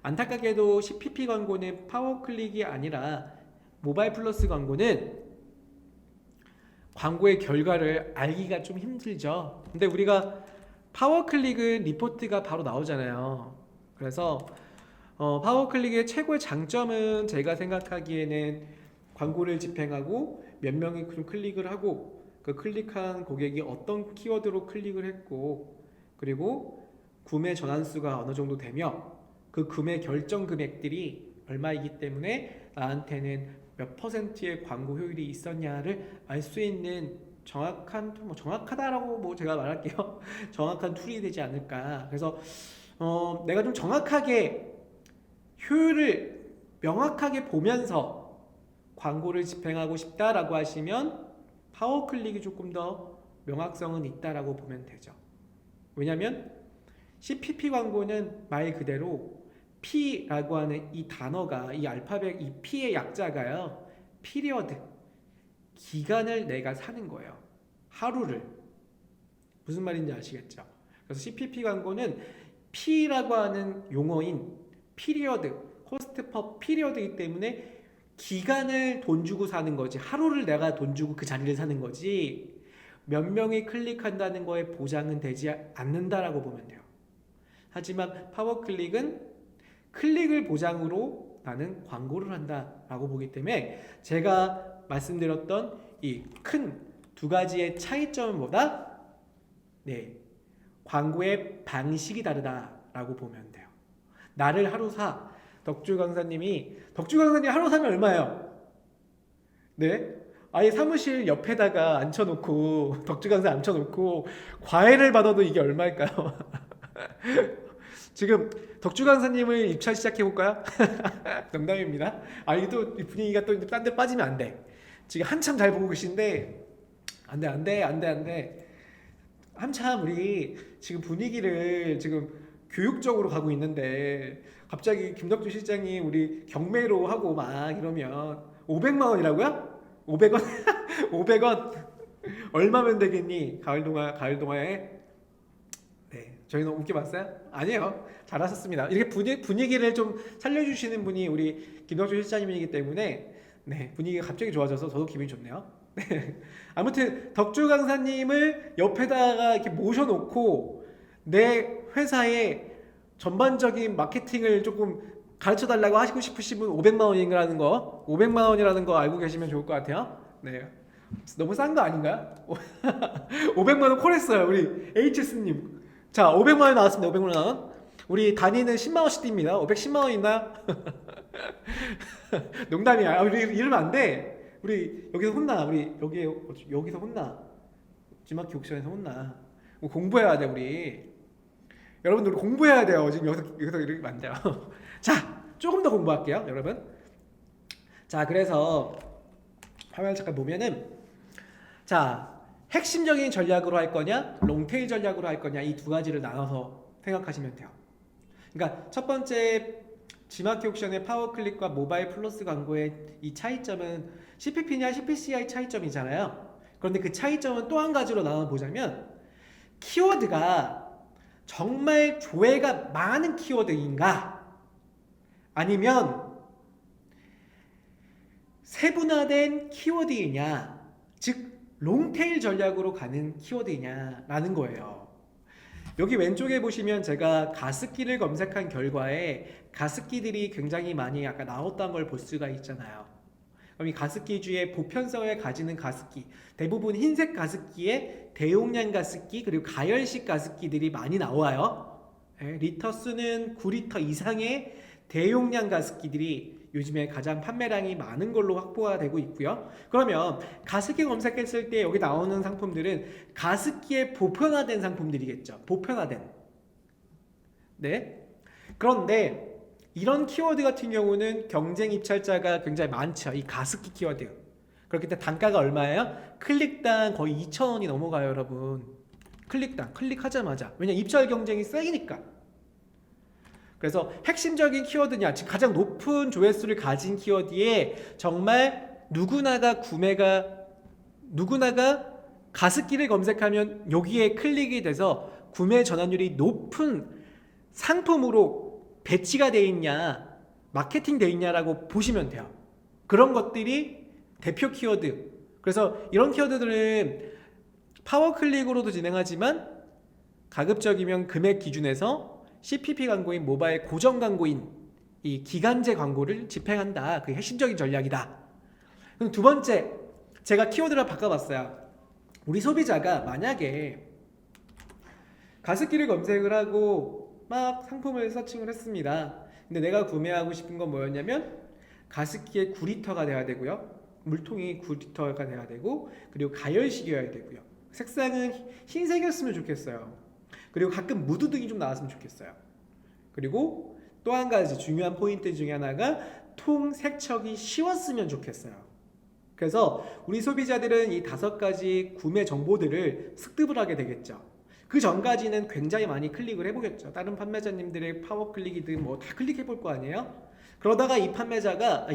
안타깝게도 CPP 광고는 파워클릭이 아니라 모바일 플러스 광고는 광고의 결과를 알기가 좀 힘들죠. 근데 우리가 파워클릭은 리포트가 바로 나오잖아요. 그래서 파워클릭의 최고의 장점은 제가 생각하기에는 광고를 집행하고 몇 명이 좀 클릭을 하고, 그 클릭한 고객이 어떤 키워드로 클릭을 했고, 그리고 구매 전환수가 어느 정도 되며 그 구매 결정 금액들이 얼마이기 때문에 나한테는 몇 %의 광고 효율이 있었냐를 알 수 있는 정확하다라고 제가 말할게요. 정확한 툴이 되지 않을까. 그래서 내가 좀 정확하게 효율을 명확하게 보면서 광고를 집행하고 싶다라고 하시면 파워클릭이 조금 더 명확성은 있다라고 보면 되죠. 왜냐하면 CPP 광고는 말 그대로 P라고 하는 이 단어가, 이 알파벳, 이 P의 약자가요, 피리어드, 기간을 내가 사는 거예요. 하루를. 무슨 말인지 아시겠죠? 그래서 CPP 광고는 P라고 하는 용어인 피리어드, 코스트 퍼 피리어드이기 때문에 기간을 돈 주고 사는 거지, 하루를 내가 돈 주고 그 자리를 사는 거지, 몇 명이 클릭한다는 거에 보장은 되지 않는다라고 보면 돼요. 하지만 파워클릭은 클릭을 보장으로 나는 광고를 한다라고 보기 때문에, 제가 말씀드렸던 이 큰 2가지의 차이점은 뭐다? 광고의 방식이 다르다라고 보면 돼요. 나를 하루 사. 덕주 강사님 하루 사면 얼마예요? 네? 아예 사무실 옆에다가 앉혀놓고, 덕주 강사 앉혀놓고 과외를 받아도 이게 얼마일까요? 지금 덕주 강사님을 입찰 시작해볼까요? 농담입니다. 이게 또 분위기가 또 딴 데 빠지면 안 돼. 지금 한참 잘 보고 계신데 안 돼. 한참 우리 지금 분위기를 지금 교육적으로 가고 있는데 갑자기 김덕주 실장이 우리 경매로 하고 막 이러면 500만 원이라고요? 500원? 500원? 얼마면 되겠니? 가을 동화에? 네, 저희는 웃겨봤어요? 아니에요. 잘하셨습니다. 이렇게 분위기를 좀 살려주시는 분이 우리 김덕주 실장님이기 때문에 분위기가 갑자기 좋아져서 저도 기분이 좋네요. 아무튼 덕주 강사님을 옆에다가 이렇게 모셔놓고 내 회사에 전반적인 마케팅을 조금 가르쳐 달라고 하시고 싶으신 분 500만 원이라는 거, 500만 원이라는 거 알고 계시면 좋을 것 같아요. 네. 너무 싼 거 아닌가요? 500만 원 콜했어요, 우리 HS님. 자, 500만 원 나왔습니다. 500만 원. 우리 단위는 10만 원씩 뜁니다. 510만 원 있나요? 농담이야. 우리 이러면 안 돼. 우리 여기서 혼나. 우리 여기서 혼나. 지마키 옥션에서 혼나. 공부해야 돼, 우리. 여러분들 공부해야 돼요. 지금 여기서 이러면 안 돼요. 자, 조금 더 공부할게요, 여러분. 자, 그래서 화면을 잠깐 보면은, 자, 핵심적인 전략으로 할 거냐, 롱테일 전략으로 할 거냐, 이 두 가지를 나눠서 생각하시면 돼요. 그러니까 첫 번째 지마키 옥션의 파워클릭과 모바일 플러스 광고의 이 차이점은 CPP냐 CPC의 차이점이잖아요. 그런데 그 차이점은 또 한 가지로 나눠 보자면, 키워드가 정말 조회가 많은 키워드인가, 아니면 세분화된 키워드이냐, 즉 롱테일 전략으로 가는 키워드이냐라는 거예요. 여기 왼쪽에 보시면 제가 가습기를 검색한 결과에 가습기들이 굉장히 많이 아까 나왔던 걸 볼 수가 있잖아요. 그럼 이 가습기주의 보편성을 가지는 가습기, 대부분 흰색 가습기에 대용량 가습기 그리고 가열식 가습기들이 많이 나와요. 리터 수는 9리터 이상의 대용량 가습기들이 요즘에 가장 판매량이 많은 걸로 확보가 되고 있고요. 그러면 가습기 검색했을 때 여기 나오는 상품들은 가습기에 보편화된 상품들이겠죠. 보편화된. 네. 그런데 이런 키워드 같은 경우는 경쟁 입찰자가 굉장히 많죠. 이 가습기 키워드. 그렇기 때문에 단가가 얼마예요? 클릭당 거의 2,000원이 넘어가요, 여러분. 클릭당, 클릭하자마자. 왜냐, 입찰 경쟁이 세니까. 그래서 핵심적인 키워드냐, 즉 가장 높은 조회수를 가진 키워드에 정말 누구나가 가습기를 검색하면 여기에 클릭이 돼서 구매 전환율이 높은 상품으로 배치가 돼 있냐, 마케팅 돼 있냐라고 보시면 돼요. 그런 것들이 대표 키워드. 그래서 이런 키워드들은 파워클릭으로도 진행하지만 가급적이면 금액 기준에서 CPP 광고인 모바일 고정 광고인 이 기간제 광고를 집행한다. 그게 핵심적인 전략이다. 그럼 두 번째, 제가 키워드를 바꿔봤어요. 우리 소비자가 만약에 가습기를 검색을 하고 막 상품을 서칭을 했습니다. 근데 내가 구매하고 싶은 건 뭐였냐면 가습기에 9리터가 돼야 되고요. 물통이 9리터가 돼야 되고, 그리고 가열식이어야 되고요. 색상은 흰색이었으면 좋겠어요. 그리고 가끔 무드 등이 좀 나왔으면 좋겠어요. 그리고 또 한 가지 중요한 포인트 중에 하나가 통 세척이 쉬웠으면 좋겠어요. 그래서 우리 소비자들은 이 5가지 구매 정보들을 습득을 하게 되겠죠. 그 전까지는 굉장히 많이 클릭을 해보겠죠. 다른 판매자님들의 파워 클릭이든 뭐 다 클릭해 볼 거 아니에요. 그러다가 이 구매자가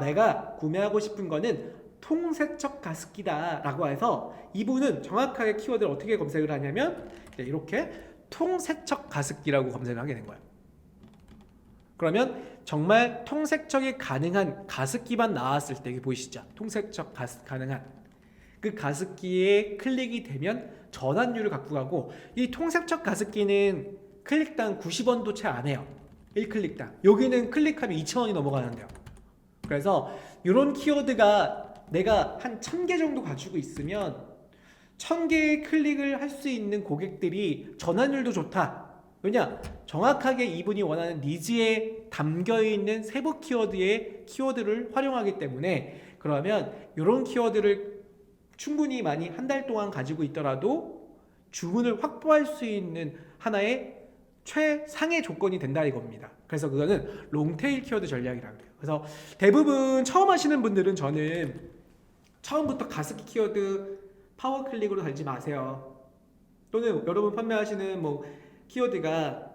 내가 구매하고 싶은 거는 통세척 가습기다 라고 해서 이분은 정확하게 키워드를 어떻게 검색을 하냐면 이렇게 통세척 가습기라고 검색을 하게 된 거예요. 그러면 정말 통세척이 가능한 가습기만 나왔을 때, 보이시죠? 통세척 가능한 그 가습기에 클릭이 되면 전환율을 갖고 가고, 이 통세척 가습기는 클릭당 90원도 채 안 해요. 1클릭당. 여기는 클릭하면 2,000원이 넘어가는데요. 그래서 이런 키워드가 내가 한 1,000개 정도 가지고 있으면 1,000개의 클릭을 할 수 있는 고객들이 전환율도 좋다. 왜냐? 정확하게 이분이 원하는 니즈에 담겨있는 세부 키워드를 활용하기 때문에, 그러면 이런 키워드를 충분히 많이 한 달 동안 가지고 있더라도 주문을 확보할 수 있는 하나의 최상의 조건이 된다 이겁니다. 그래서 그거는 롱테일 키워드 전략이라고 해요. 그래서 대부분 처음 하시는 분들은 저는 처음부터 가습기 키워드 파워클릭으로 달지 마세요. 또는 여러분 판매하시는 뭐 키워드가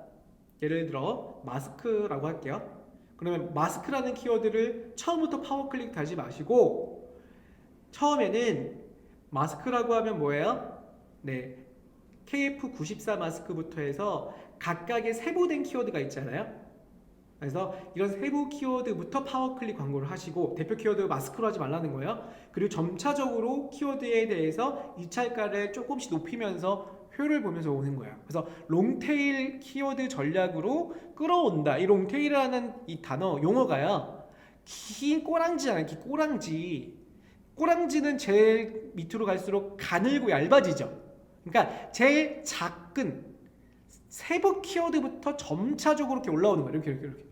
예를 들어 마스크라고 할게요. 그러면 마스크라는 키워드를 처음부터 파워클릭 달지 마시고, 처음에는 마스크라고 하면 뭐예요? 네, KF94 마스크부터 해서 각각의 세부된 키워드가 있잖아요. 그래서 이런 세부 키워드부터 파워클릭 광고를 하시고, 대표 키워드 마스크로 하지 말라는 거예요. 그리고 점차적으로 키워드에 대해서 입찰가를 조금씩 높이면서 표를 보면서 오는 거예요. 그래서 롱테일 키워드 전략으로 끌어온다. 이 롱테일이라는 이 단어 용어가요. 긴 꼬랑지잖아요. 긴 꼬랑지. 꼬랑지는 제일 밑으로 갈수록 가늘고 얇아지죠. 그러니까 제일 작은 세부 키워드부터 점차적으로 이렇게 올라오는 거예요. 이렇게.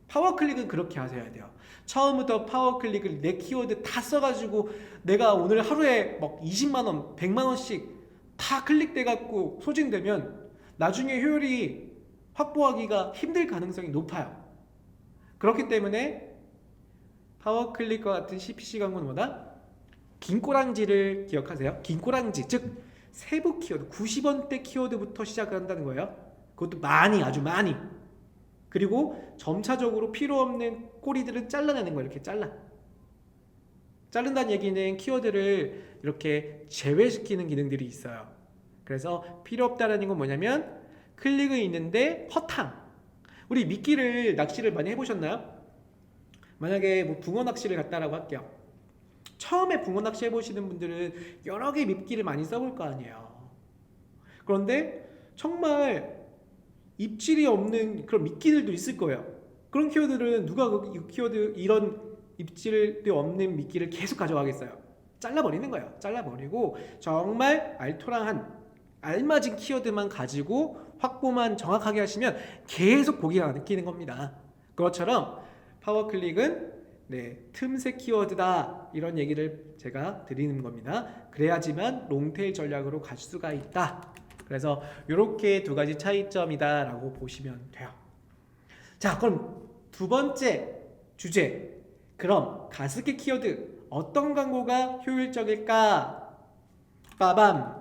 파워클릭은 그렇게 하셔야 돼요. 처음부터 파워클릭을 내 키워드 다 써가지고 내가 오늘 하루에 막 20만원, 100만원씩 다 클릭돼갖고 소진되면 나중에 효율이 확보하기가 힘들 가능성이 높아요. 그렇기 때문에 파워클릭과 같은 CPC 광고는 뭐다? 긴 꼬랑지를 기억하세요. 긴 꼬랑지, 즉 세부 키워드, 90원대 키워드부터 시작을 한다는 거예요. 그것도 많이, 아주 많이. 그리고 점차적으로 필요 없는 꼬리들은 잘라내는 거예요. 이렇게 자른다는 얘기는 키워드를 이렇게 제외시키는 기능들이 있어요. 그래서 필요 없다라는 건 뭐냐면 클릭은 있는데 허탕. 우리 미끼를 낚시를 많이 해보셨나요? 만약에 뭐 붕어 낚시를 갔다라고 할게요. 처음에 붕어 낚시 해보시는 분들은 여러 개의 미끼를 많이 써볼 거 아니에요. 그런데 정말 입질이 없는 그런 미끼들도 있을 거예요. 그런 키워드들은 누가 이 키워드 이런 입질이 없는 미끼를 계속 가져가겠어요. 잘라버리는 거예요. 잘라버리고 정말 알토랑한 알맞은 키워드만 가지고 확보만 정확하게 하시면 계속 고객가 느끼는 겁니다. 그것처럼 파워클릭은 틈새 키워드다 이런 얘기를 제가 드리는 겁니다. 그래야지만 롱테일 전략으로 갈 수가 있다. 그래서 이렇게 두 가지 차이점이다 라고 보시면 돼요. 자, 그럼 두 번째 주제, 그럼 가습기 키워드 어떤 광고가 효율적일까? 빠밤.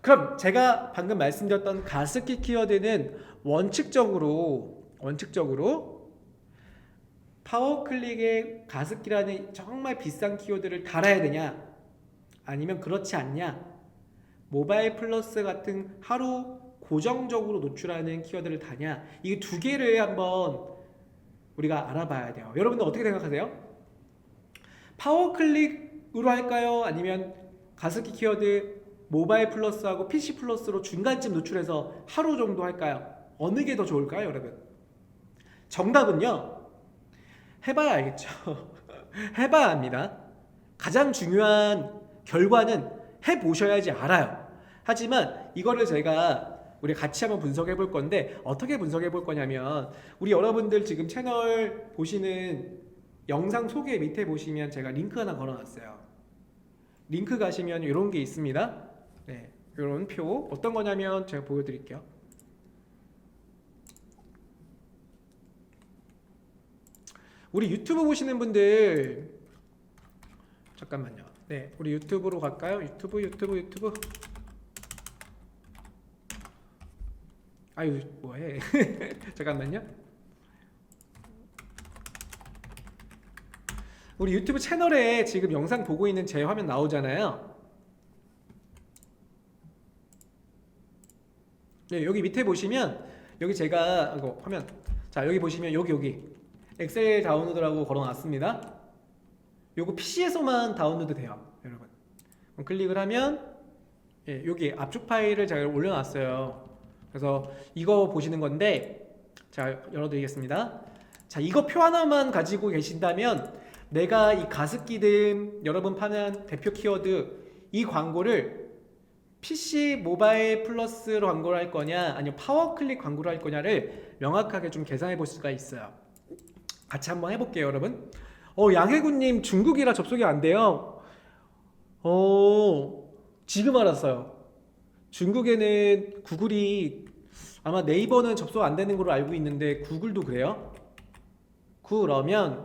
그럼 제가 방금 말씀드렸던 가습기 키워드는 원칙적으로 파워클릭에 가습기라는 정말 비싼 키워드를 달아야 되냐, 아니면 그렇지 않냐, 모바일 플러스 같은 하루 고정적으로 노출하는 키워드를 다냐, 이 두 개를 한번 우리가 알아봐야 돼요. 여러분들 어떻게 생각하세요? 파워클릭으로 할까요? 아니면 가습기 키워드 모바일 플러스하고 PC 플러스로 중간쯤 노출해서 하루 정도 할까요? 어느 게 더 좋을까요, 여러분? 정답은요, 해봐야 알겠죠. 해봐야 합니다. 가장 중요한 결과는 해보셔야지 알아요. 하지만 이거를 우리 같이 한번 분석해 볼 건데, 어떻게 분석해 볼 거냐면, 우리 여러분들 지금 채널 보시는 영상 소개 밑에 보시면 제가 링크 하나 걸어놨어요. 링크 가시면 이런 게 있습니다. 이런 표. 어떤 거냐면 제가 보여드릴게요. 우리 유튜브 보시는 분들 잠깐만요. 우리 유튜브로 갈까요? 유튜브. 아유, 뭐해? 잠깐만요. 우리 유튜브 채널에 지금 영상 보고 있는 제 화면 나오잖아요. 여기 밑에 보시면, 여기 제가 이거 화면, 자 여기 보시면 여기 엑셀 다운로드라고 걸어놨습니다. 요거 PC에서만 다운로드 돼요, 여러분. 그럼 클릭을 하면 여기 압축 파일을 제가 올려놨어요. 그래서 이거 보시는 건데, 자 열어드리겠습니다. 자, 이거 표 하나만 가지고 계신다면 내가 이 가습기등 여러분 파는 대표 키워드 이 광고를 PC 모바일 플러스로 광고를 할 거냐, 아니면 파워클릭 광고를 할 거냐를 명확하게 좀 계산해 볼 수가 있어요. 같이 한번 해볼게요, 여러분. 양해군님 중국이라 접속이 안 돼요. 지금 알았어요. 중국에는 구글이, 아마 네이버는 접속 안 되는 걸로 알고 있는데 구글도 그래요? 그러면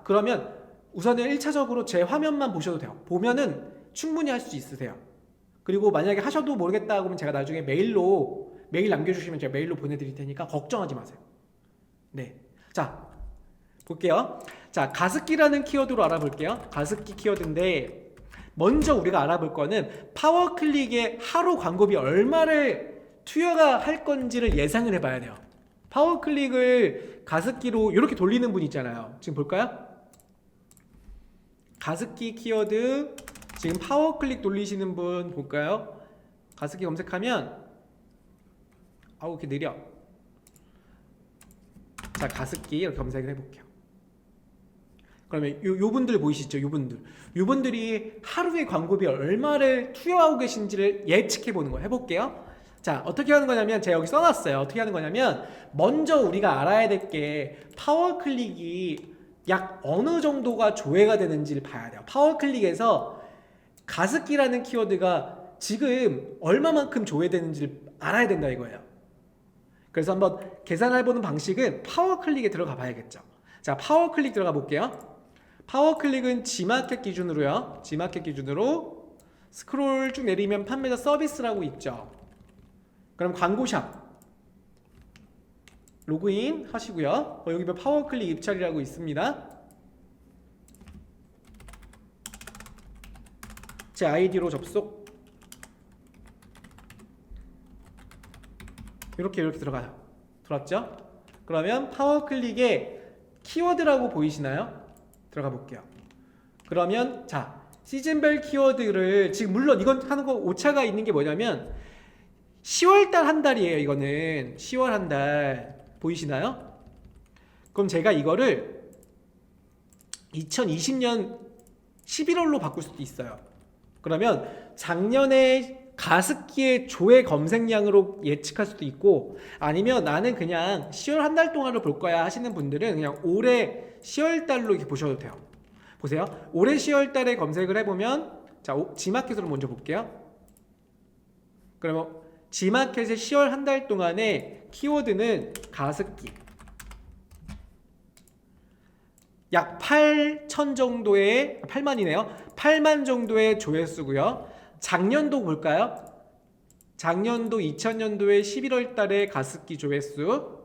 그러면 우선은 1차적으로 제 화면만 보셔도 돼요. 보면은 충분히 할 수 있으세요. 그리고 만약에 하셔도 모르겠다 그러면 제가 나중에 메일 남겨주시면 제가 메일로 보내드릴 테니까 걱정하지 마세요. 자, 볼게요. 자, 가습기라는 키워드로 알아볼게요. 가습기 키워드인데, 먼저 우리가 알아볼 거는 파워클릭에 하루 광고비 얼마를 투여가 할 건지를 예상을 해봐야 돼요. 파워클릭을 가습기로 이렇게 돌리는 분 있잖아요. 지금 볼까요? 가습기 키워드 지금 파워 클릭 돌리시는 분 볼까요? 가습기 검색하면 아우 이렇게 느려. 자, 가습기 이렇게 검색을 해볼게요. 그러면 요 분들 보이시죠? 요분들이 하루에 광고비 얼마를 투여하고 계신지를 예측해 보는 거예요. 해볼게요. 자, 어떻게 하는 거냐면 제가 여기 써놨어요. 어떻게 하는 거냐면 먼저 우리가 알아야 될 게 파워 클릭이 약 어느 정도가 조회가 되는지를 봐야 돼요. 파워 클릭에서 가습기라는 키워드가 지금 얼마만큼 조회되는지를 알아야 된다 이거예요. 그래서 한번 계산을 해보는 방식은 파워 클릭에 들어가 봐야겠죠. 자, 파워 클릭 들어가 볼게요. 파워 클릭은 G마켓 기준으로요. G마켓 기준으로 스크롤 쭉 내리면 판매자 서비스라고 있죠. 그럼 광고샵 로그인 하시고요. 여기 보면 파워 클릭 입찰이라고 있습니다. 제 아이디로 접속. 이렇게 들어가요. 들어왔죠? 그러면 파워 클릭에 키워드라고 보이시나요? 들어가 볼게요. 그러면 자, 시즌별 키워드를 지금 물론 이건 하는 거 오차가 있는 게 뭐냐면 10월달 한 달이에요. 이거는 10월 한 달 보이시나요? 그럼 제가 이거를 2020년 11월로 바꿀 수도 있어요. 그러면 작년에 가습기의 조회 검색량으로 예측할 수도 있고, 아니면 나는 그냥 10월 한 달 동안을 볼 거야 하시는 분들은 그냥 올해 10월 달로 이렇게 보셔도 돼요. 보세요. 올해 10월 달에 검색을 해보면, 자, G마켓으로 먼저 볼게요. 그러면 G마켓의 10월 한 달 동안의 키워드는 가습기. 약 8천 정도의, 8만이네요. 8만 정도의 조회수고요. 작년도 볼까요? 작년도 2000년도에 11월 달에 가습기 조회수.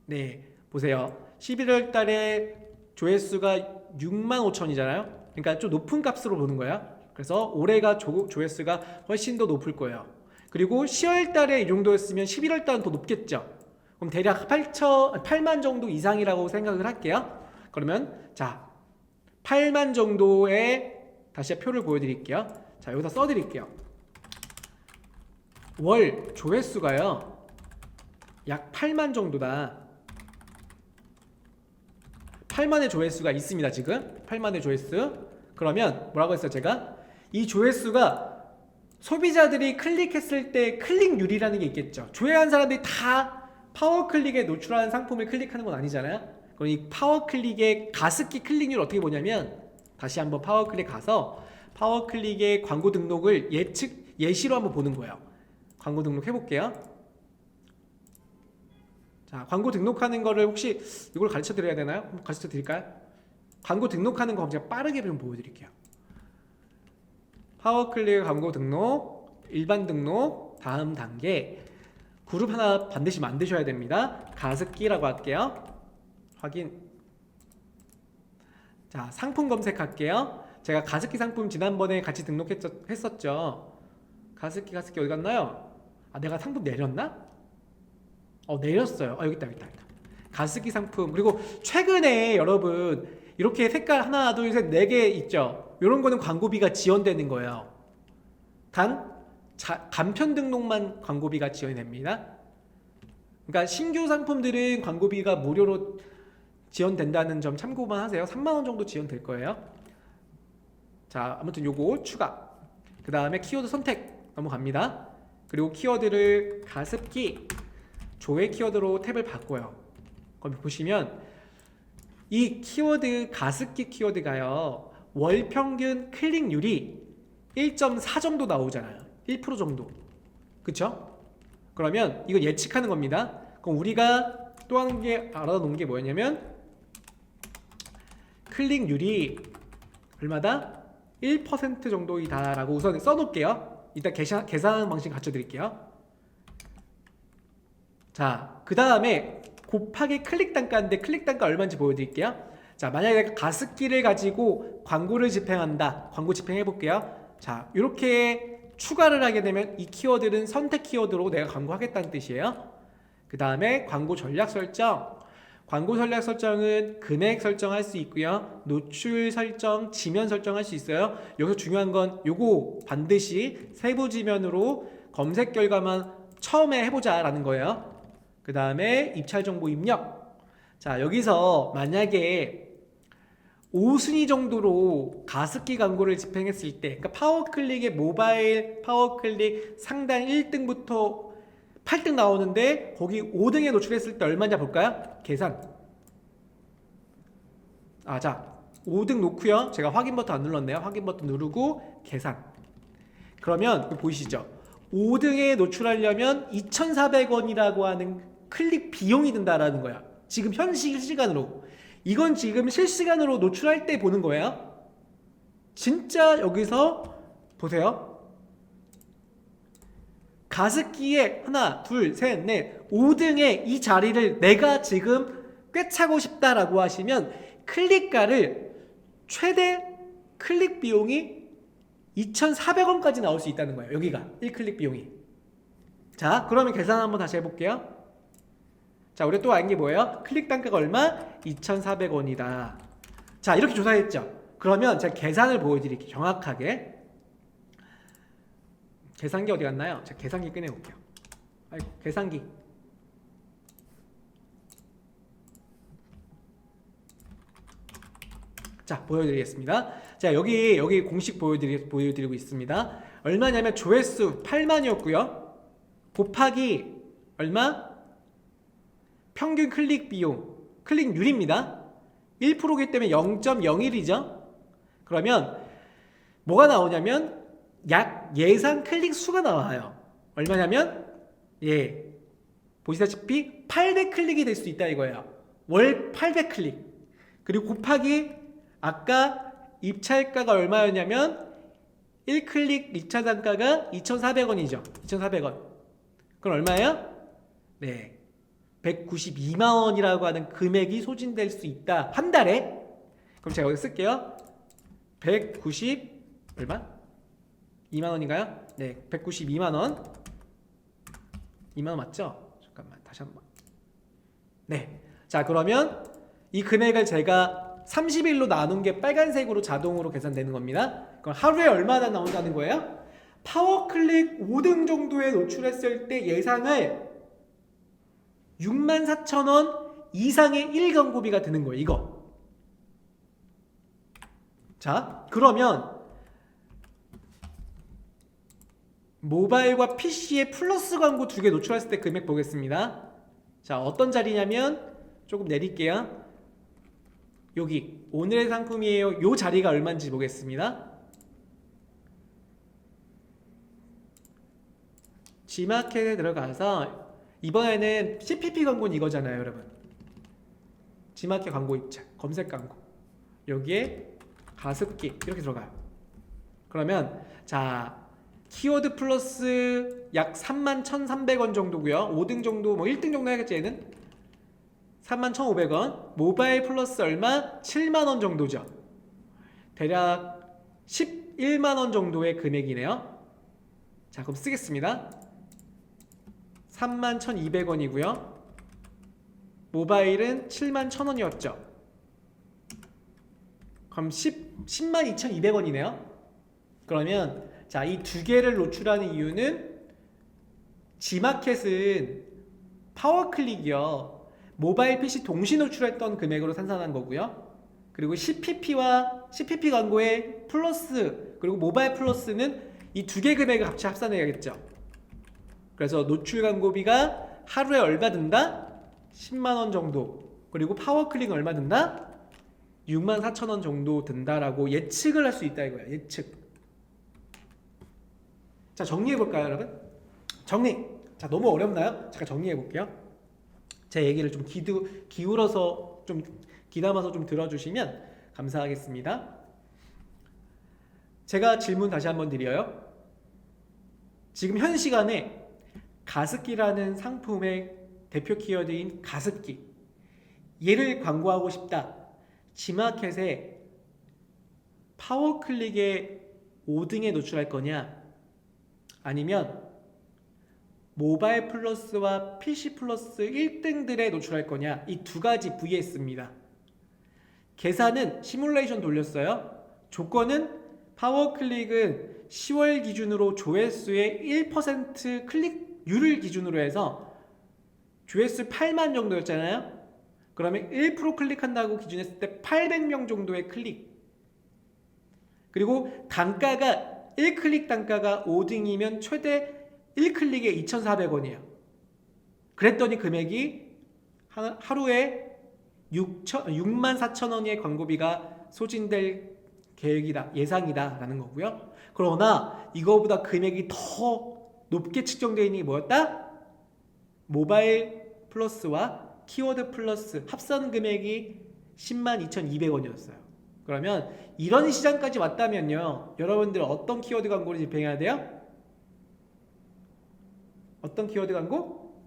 네, 보세요. 11월 달에 조회수가 6만 5천이잖아요. 그러니까 좀 높은 값으로 보는 거야. 그래서 올해가 조회수가 훨씬 더 높을 거예요. 그리고 10월 달에 이 정도였으면 11월 달은 더 높겠죠. 그럼 대략 8만 정도 이상이라고 생각을 할게요. 그러면 자, 8만 정도의 다시 표를 보여드릴게요. 자, 여기다 써드릴게요. 월 조회수가요 약 8만 정도다. 8만의 조회수가 있습니다. 지금 8만의 조회수. 그러면 뭐라고 했어요? 제가 이 조회수가 소비자들이 클릭했을 때 클릭률이라는 게 있겠죠. 조회한 사람들이 다 파워클릭에 노출하는 상품을 클릭하는 건 아니잖아요. 그럼 이 파워클릭의 가습기 클릭률 어떻게 보냐면, 다시 한번 파워클릭 가서 파워클릭의 광고 등록을 예시로 한번 보는 거예요. 광고 등록 해볼게요. 자, 광고 등록하는 거를 혹시 이걸 가르쳐 드려야 되나요? 가르쳐 드릴까요? 광고 등록하는 거 제가 빠르게 좀 보여드릴게요. 파워클릭 광고 등록, 일반 등록, 다음 단계. 그룹 하나 반드시 만드셔야 됩니다. 가습기라고 할게요. 확인. 자, 상품 검색할게요. 제가 가습기 상품 지난번에 같이 등록했었죠. 가습기 어디 갔나요? 아, 내가 상품 내렸나? 내렸어요. 여기 있다. 가습기 상품. 그리고 최근에 여러분 이렇게 색깔 하나, 둘, 셋, 네 개 있죠. 이런 거는 광고비가 지원되는 거예요. 단 간편 등록만 광고비가 지원이 됩니다. 그러니까 신규 상품들은 광고비가 무료로 지원된다는 점 참고만 하세요. 3만 원 정도 지원될 거예요. 자, 아무튼 요거 추가. 그 다음에 키워드 선택 넘어갑니다. 그리고 키워드를 가습기 조회 키워드로 탭을 바꿔요. 거기 보시면 이 키워드 가습기 키워드가요 월 평균 클릭률이 1.4 정도 나오잖아요. 1% 정도. 그쵸? 그러면 이거 예측하는 겁니다. 그럼 우리가 또 한 개 알아놓은 게 뭐였냐면, 클릭률이 얼마다? 1% 정도이다 라고 우선 써놓을게요. 이따 계산 방식 갖춰 드릴게요. 자, 그 다음에 곱하기 클릭 단가인데 클릭 단가 얼마인지 보여드릴게요. 자, 만약에 내가 가습기를 가지고 광고를 집행한다. 광고 집행해 볼게요. 자, 이렇게 추가를 하게 되면 이 키워드는 선택 키워드로 내가 광고하겠다는 뜻이에요. 그 다음에 광고 전략 설정. 광고 전략 설정은 금액 설정할 수 있고요. 노출 설정, 지면 설정할 수 있어요. 여기서 중요한 건 요거 반드시 세부 지면으로 검색 결과만 처음에 해보자라는 거예요. 그 다음에 입찰 정보 입력. 자, 여기서 만약에 5순위 정도로 가습기 광고를 집행했을 때, 그러니까 파워클릭의 모바일 파워클릭 상단 1등부터 8등 나오는데 거기 5등에 노출했을 때 얼마냐 볼까요? 계산. 자, 5등 놓고요. 제가 확인 버튼 안 눌렀네요. 확인 버튼 누르고 계산. 그러면 보이시죠? 5등에 노출하려면 2,400원이라고 하는 클릭 비용이 든다라는 거야. 지금 실시간으로. 이건 지금 실시간으로 노출할 때 보는 거예요. 진짜 여기서 보세요. 가습기에 하나, 둘, 셋, 넷, 5등에 이 자리를 내가 지금 꿰차고 싶다라고 하시면 클릭가를 최대 클릭 비용이 2,400원까지 나올 수 있다는 거예요. 여기가 1클릭 비용이. 자, 그러면 계산 한번 다시 해볼게요. 자, 우리 또 아는 게 뭐예요? 클릭 단가가 얼마? 2,400원이다. 자, 이렇게 조사했죠. 그러면 제가 계산을 보여드릴게요. 정확하게. 계산기 어디 갔나요? 제가 계산기 꺼내볼게요. 아이고, 계산기. 자, 보여드리겠습니다. 자, 여기 공식 보여드리고 있습니다. 얼마냐면 조회수 8만이었고요. 곱하기 얼마? 평균 클릭 비용, 클릭률입니다. 1%이기 때문에 0.01이죠. 그러면 뭐가 나오냐면 약 예상 클릭 수가 나와요. 얼마냐면 보시다시피 800클릭이 될 수 있다 이거예요. 월 800클릭. 그리고 곱하기 아까 입찰가가 얼마였냐면 1클릭 입찰 단가가 2,400원이죠. 2,400원. 그럼 얼마예요? 192만원이라고 하는 금액이 소진될 수 있다. 한 달에. 그럼 제가 여기 쓸게요. 190 얼마? 2만원인가요? 네, 192만원. 2만원 맞죠? 잠깐만 다시 한번. 네, 자 그러면 이 금액을 제가 30일로 나눈 게 빨간색으로 자동으로 계산되는 겁니다. 그럼 하루에 얼마나 나온다는 거예요? 파워클릭 5등 정도에 노출했을 때 예상을 64,000원 이상의 1광고비가 드는 거예요. 이거. 자, 그러면 모바일과 PC에 플러스 광고 2개 노출했을 때 금액 보겠습니다. 자, 어떤 자리냐면 조금 내릴게요. 여기 오늘의 상품이에요. 요 자리가 얼마인지 보겠습니다. G마켓에 들어가서 이번에는 CPP 광고는 이거잖아요, 여러분. G마켓 광고 입찰, 검색 광고. 여기에 가습기 이렇게 들어가요. 그러면 자 키워드 플러스 약 31,300원 정도고요. 5등 정도, 1등 정도 해야겠지 얘는? 31,500원. 모바일 플러스 얼마? 7만원 정도죠. 대략 11만원 정도의 금액이네요. 자, 그럼 쓰겠습니다. 31,200원이고요. 모바일은 71,000원이었죠. 그럼 102,200원이네요. 그러면 자, 이 두 개를 노출하는 이유는 G마켓은 파워클릭이요. 모바일 PC 동시 노출했던 금액으로 산산한 거고요. 그리고 CPP와 CPP 광고의 플러스 그리고 모바일 플러스는 이 두 개 금액을 같이 합산해야겠죠. 그래서 노출 광고비가 하루에 얼마 든다? 10만원 정도. 그리고 파워클릭 얼마 든다? 64,000원 정도 든다라고 예측을 할 수 있다 이거야. 예측. 자, 정리해볼까요 여러분? 정리. 자, 너무 어렵나요? 잠깐 정리해볼게요. 제 얘기를 좀 기울어서 좀 귀담아서 좀 들어주시면 감사하겠습니다. 제가 질문 다시 한번 드려요. 지금 현 시간에 가습기라는 상품의 대표 키워드인 가습기, 얘를 광고하고 싶다. G마켓에 파워클릭에 5등에 노출할 거냐, 아니면 모바일 플러스와 PC 플러스 1등들에 노출할 거냐, 이 두 가지 VS입니다. 계산은 시뮬레이션 돌렸어요. 조건은 파워클릭은 10월 기준으로 조회수의 1% 클릭률을 기준으로 해서 조회수 8만 정도였잖아요. 그러면 1% 클릭한다고 기준했을 때 800명 정도의 클릭. 그리고 단가가 1클릭 단가가 5등이면 최대 1클릭에 2,400원이에요. 그랬더니 금액이 하루에 64,000원의 광고비가 소진될 계획이다, 예상이다 라는 거고요. 그러나 이거보다 금액이 더 높게 측정되어 있는 게 뭐였다? 모바일 플러스와 키워드 플러스 합산 금액이 102,200원이었어요. 그러면 이런 시장까지 왔다면요, 여러분들 어떤 키워드 광고를 집행해야 돼요? 어떤 키워드 광고?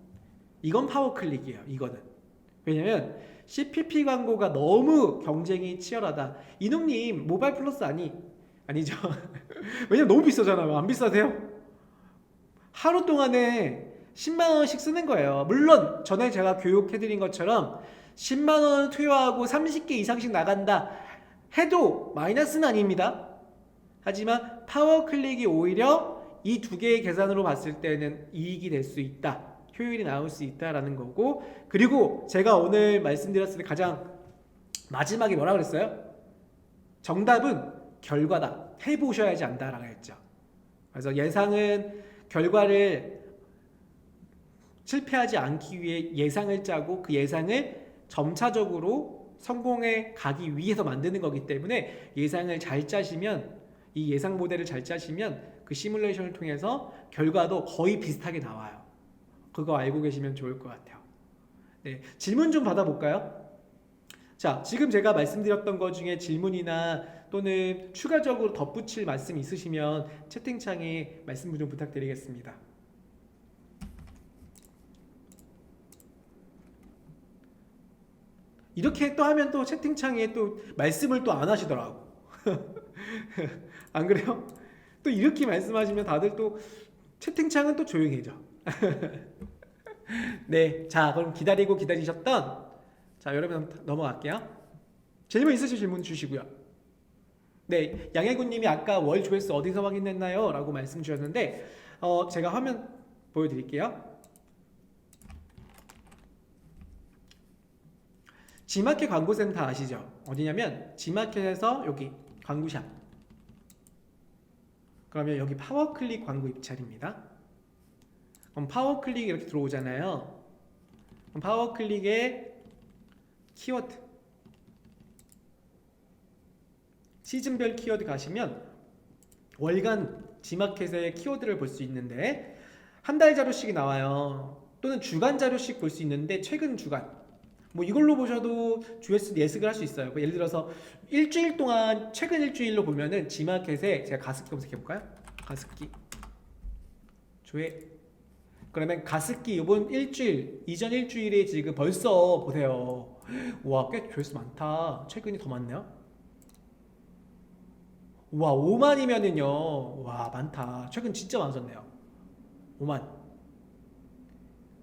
이건 파워클릭이에요. 이거는. 왜냐면 CPP 광고가 너무 경쟁이 치열하다. 이놈님 모바일 플러스 아니죠. 왜냐면 너무 비싸잖아요. 안 비싸세요? 하루 동안에 10만원씩 쓰는 거예요. 물론 전에 제가 교육해드린 것처럼 10만원을 투여하고 30개 이상씩 나간다 해도 마이너스는 아닙니다. 하지만 파워클릭이 오히려 이 두 개의 계산으로 봤을 때는 이익이 될 수 있다, 효율이 나올 수 있다라는 거고, 그리고 제가 오늘 말씀드렸을 때 가장 마지막에 뭐라 그랬어요? 정답은 결과다, 해보셔야지 안다라고 했죠. 그래서 예상은 결과를 실패하지 않기 위해 예상을 짜고 그 예상을 점차적으로 성공에 가기 위해서 만드는 거기 때문에 예상을 잘 짜시면, 이 예상 모델을 잘 짜시면 그 시뮬레이션을 통해서 결과도 거의 비슷하게 나와요. 그거 알고 계시면 좋을 것 같아요. 네, 질문 좀 받아볼까요? 자, 지금 제가 말씀드렸던 것 중에 질문이나 또는 추가적으로 덧붙일 말씀 있으시면 채팅창에 말씀 좀 부탁드리겠습니다. 이렇게 또 하면 또 채팅창에 또 말씀을 또 안 하시더라고. 안 그래요? 또 이렇게 말씀하시면 다들 또 채팅창은 또 조용해져. 네, 자 그럼 기다리셨던, 자 여러분 넘어갈게요. 질문 있으신 질문 주시고요. 네, 양해군님이 아까 월 조회수 어디서 확인했나요? 라고 말씀 주셨는데 제가 화면 보여드릴게요. 지마켓 광고센터 아시죠? 어디냐면 지마켓에서 여기 광고샵, 그러면 여기 파워클릭 광고 입찰입니다. 그럼 파워클릭 이렇게 들어오잖아요. 그럼 파워클릭의 키워드, 시즌별 키워드 가시면 월간 지마켓의 키워드를 볼 수 있는데 한 달 자료씩이 나와요. 또는 주간 자료씩 볼 수 있는데 최근 주간, 뭐 이걸로 보셔도 조회수 예측을 할 수 있어요. 예를 들어서 일주일 동안 최근 일주일로 보면은 지마켓에 제가 가습기 검색해볼까요? 가습기 조회, 그러면 가습기 이번 일주일, 이전 일주일에 지금 벌써 보세요. 와, 꽤 조회수 많다. 최근이 더 많네요. 와, 5만이면은요, 와 많다. 최근 진짜 많아졌네요.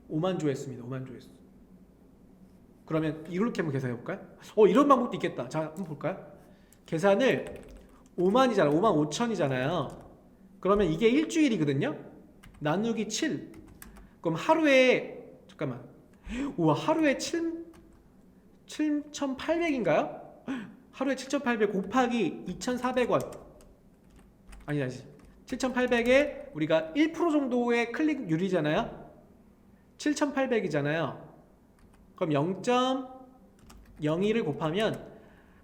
5만 조회수입니다. 5만 조회수. 그러면 이렇게 한번 계산해 볼까요? 이런 방법도 있겠다. 자, 한번 볼까요? 계산을 5만이잖아. 5만 5천이잖아요. 그러면 이게 일주일이거든요. 나누기 7. 그럼 하루에, 잠깐만. 우와, 하루에 7,800인가요? 하루에 7,800 곱하기 2,400원. 아니. 7,800에 우리가 1% 정도의 클릭률이잖아요. 7,800이잖아요. 그럼 0.02를 곱하면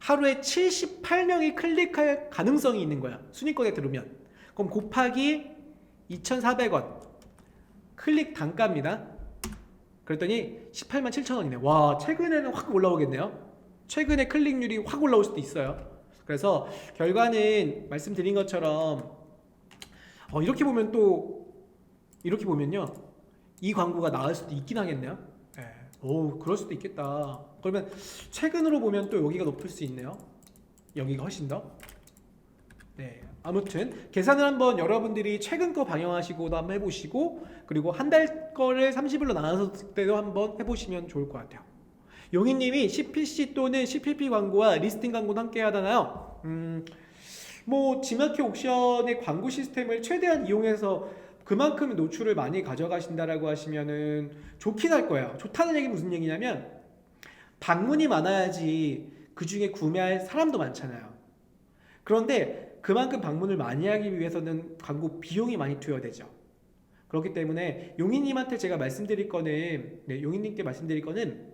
하루에 78명이 클릭할 가능성이 있는 거야. 순위권에 들으면. 그럼 곱하기 2,400원. 클릭 단가입니다. 그랬더니 18만 7천원이네. 와, 최근에는 확 올라오겠네요. 최근에 클릭률이 확 올라올 수도 있어요. 그래서 결과는 말씀드린 것처럼 이렇게 보면 또 이렇게 보면요, 이 광고가 나을 수도 있긴 하겠네요. 오, 그럴 수도 있겠다. 그러면 최근으로 보면 또 여기가 높을 수 있네요. 여기가 훨씬 더. 네, 아무튼 계산을 한번 여러분들이 최근 거 방영하시고도 한번 해보시고, 그리고 한 달 거를 30일로 나눴을 때도 한번 해보시면 좋을 것 같아요. 용희님이 CPC 또는 CPP 광고와 리스팅 광고도 함께 하잖아요. 뭐 지마켓 옥션의 광고 시스템을 최대한 이용해서 그만큼 노출을 많이 가져가신다라고 하시면은 좋긴 할 거예요. 좋다는 얘기 무슨 얘기냐면, 방문이 많아야지 그 중에 구매할 사람도 많잖아요. 그런데 그만큼 방문을 많이 하기 위해서는 광고 비용이 많이 투여되죠. 그렇기 때문에 용희님한테 제가 말씀드릴 거는, 용희님께 말씀드릴 거는,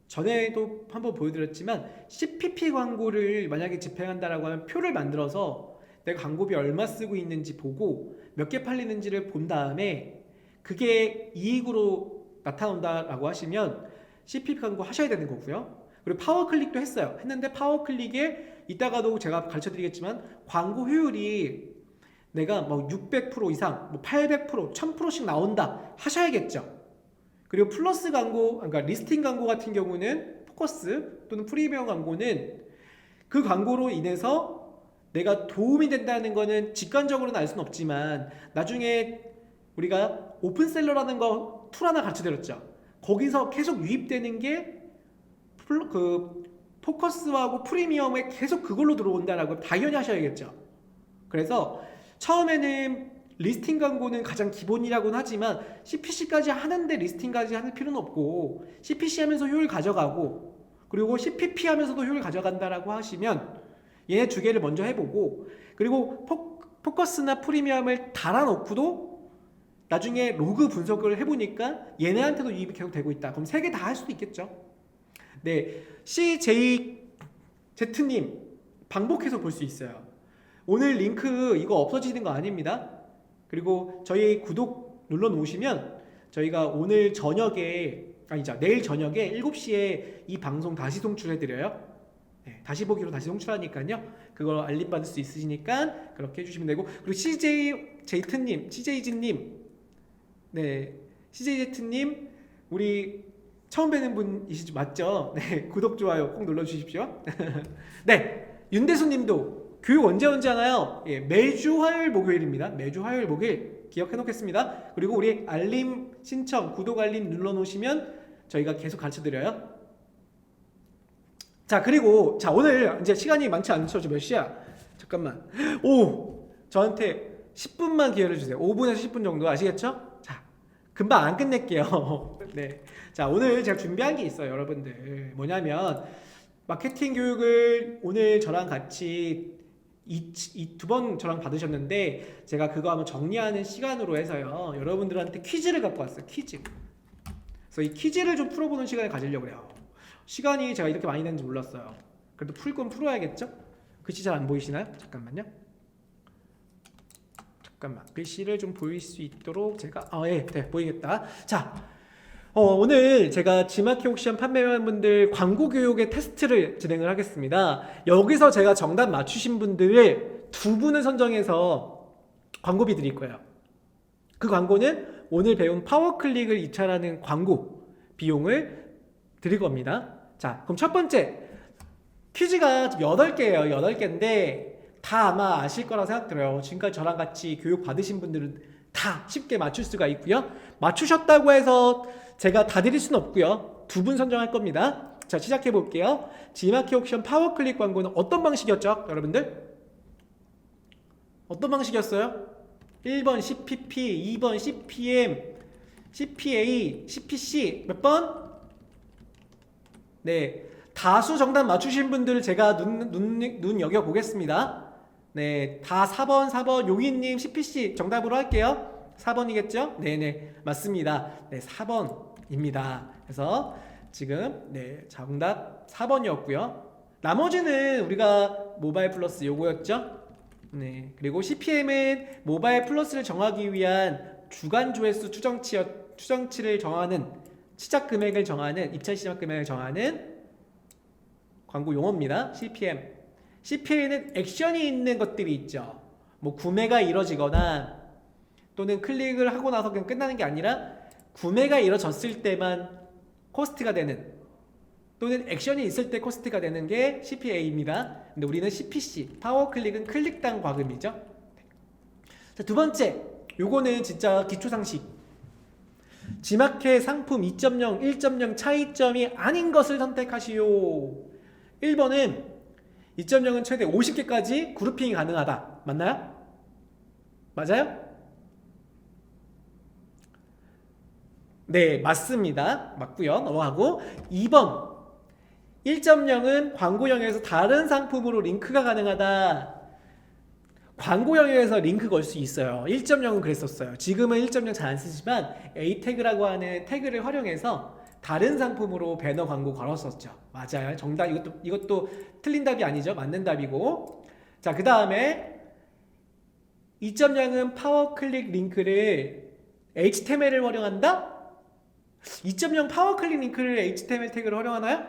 전에도 한번 보여드렸지만 CPP 광고를 만약에 집행한다라고 하면 표를 만들어서 내가 광고비 얼마 쓰고 있는지 보고 몇 개 팔리는지를 본 다음에 그게 이익으로 나타난다라고 하시면 CPP 광고 하셔야 되는 거고요. 그리고 파워클릭도 했는데 파워클릭에 이따가도 제가 가르쳐드리겠지만 광고 효율이 내가 뭐 600% 이상, 뭐 800%, 1000%씩 나온다 하셔야겠죠. 그리고 플러스 광고, 그러니까 리스팅 광고 같은 경우는, 포커스 또는 프리미엄 광고는 그 광고로 인해서 내가 도움이 된다는 거는 직관적으로는 알 수는 없지만, 나중에 우리가 오픈셀러라는 거 툴 하나 가르쳐드렸죠. 거기서 계속 유입되는 게 그 포커스하고 프리미엄에 계속 그걸로 들어온다라고 당연히 하셔야겠죠. 그래서 처음에는 리스팅 광고는 가장 기본이라고는 하지만 CPC까지 하는데 리스팅까지 할 필요는 없고, CPC 하면서 효율 가져가고 그리고 CPP 하면서도 효율 가져간다라고 하시면 얘네 두 개를 먼저 해보고, 그리고 포커스나 프리미엄을 달아놓고도 나중에 로그 분석을 해보니까 얘네한테도 이익이 계속 되고 있다. 그럼 세 개 다 할 수도 있겠죠. 네, CJZ님 반복해서 볼 수 있어요. 오늘 링크 이거 없어지는 거 아닙니다. 그리고 저희 구독 눌러 놓으시면 저희가 오늘 저녁에, 내일 저녁에 7시에 이 방송 다시 송출해드려요. 네, 다시 보기로 다시 송출하니까요. 그걸 알림 받을 수 있으시니까 그렇게 해주시면 되고, 그리고 CJZ님, 네, CJZ님 우리 처음 뵈는 분이시죠? 맞죠? 네, 구독 좋아요 꼭 눌러주십시오. 네, 윤대수님도 교육 언제 하나요? 예, 매주 화요일 목요일입니다. 매주 화요일 목요일 기억해 놓겠습니다. 그리고 우리 알림 신청, 구독 알림 눌러 놓으시면 저희가 계속 가르쳐 드려요. 자, 그리고 오늘 이제 시간이 많지 않죠? 몇 시야? 잠깐만. 저한테 10분만 기회를 주세요. 5분에서 10분 정도, 아시겠죠? 자, 금방 안 끝낼게요. 네. 자, 오늘 제가 준비한 게 있어요, 여러분들. 뭐냐면 마케팅 교육을 오늘 저랑 같이 두 번 저랑 받으셨는데, 제가 그거 한번 정리하는 시간으로 해서요, 여러분들한테 퀴즈를 갖고 왔어요. 퀴즈. 그래서 이 퀴즈를 좀 풀어보는 시간을 가지려고 해요. 시간이 제가 이렇게 많이 되는지 몰랐어요. 그래도 풀 건 풀어야겠죠? 글씨 잘 안 보이시나요? 잠깐만요. 잠깐만, 글씨를 좀 보일 수 있도록 제가 네, 보이겠다. 자, 오늘 제가 지마켓 옥션 판매원분들 광고 교육의 테스트를 진행을 하겠습니다. 여기서 제가 정답 맞추신 분들을 2분을 선정해서 광고비 드릴 거예요. 그 광고는 오늘 배운 파워클릭을 이차라는 광고 비용을 드릴 겁니다. 자, 그럼 첫 번째 퀴즈가 8개예요. 8개인데 다 아마 아실 거라 생각 들어요. 지금까지 저랑 같이 교육 받으신 분들은 다 쉽게 맞출 수가 있고요. 맞추셨다고 해서 제가 다 드릴 수는 없고요. 2분 선정할 겁니다. 자, 시작해 볼게요. 지마켓 옥션 파워클릭 광고는 어떤 방식이었죠, 여러분들? 어떤 방식이었어요? 1번 CPP, 2번 CPM, CPA, CPC 몇 번? 네, 다수 정답 맞추신 분들 제가 눈여겨 보겠습니다. 네, 다 4번 용희님 CPC 정답으로 할게요. 4번이겠죠? 네네, 맞습니다. 네, 4번입니다. 그래서 지금 정답 4번이었고요. 나머지는 우리가 모바일 플러스 요거였죠? 네, 그리고 CPM은 모바일 플러스를 정하기 위한 주간 조회수 추정치를 정하는, 시작 금액을 정하는, 입찰 시작 금액을 정하는 광고 용어입니다. CPM. CPA는 액션이 있는 것들이 있죠. 뭐 구매가 이루어지거나 또는 클릭을 하고 나서 그냥 끝나는 게 아니라 구매가 이루어졌을 때만 코스트가 되는 또는 액션이 있을 때 코스트가 되는 게 CPA입니다. 근데 우리는 CPC, 파워 클릭은 클릭당 과금이죠. 자, 두 번째, 요거는 진짜 기초 상식. G마켓 상품 2.0, 1.0 차이점이 아닌 것을 선택하시오. 1번은 2.0은 최대 50개까지 그룹핑이 가능하다. 맞나요? 맞아요? 네, 맞습니다. 맞고요. 넘어가고 2번 1.0은 광고 영역에서 다른 상품으로 링크가 가능하다. 광고 영역에서 링크 걸 수 있어요. 1.0은 그랬었어요. 지금은 1.0 잘 안 쓰지만 A 태그라고 하는 태그를 활용해서 다른 상품으로 배너 광고 걸었었죠. 맞아요. 정답. 이것도 틀린 답이 아니죠. 맞는 답이고. 자, 그 다음에 2.0은 파워 클릭 링크를 HTML을 활용한다? 2.0 파워 클릭 링크를 HTML 태그를 활용하나요?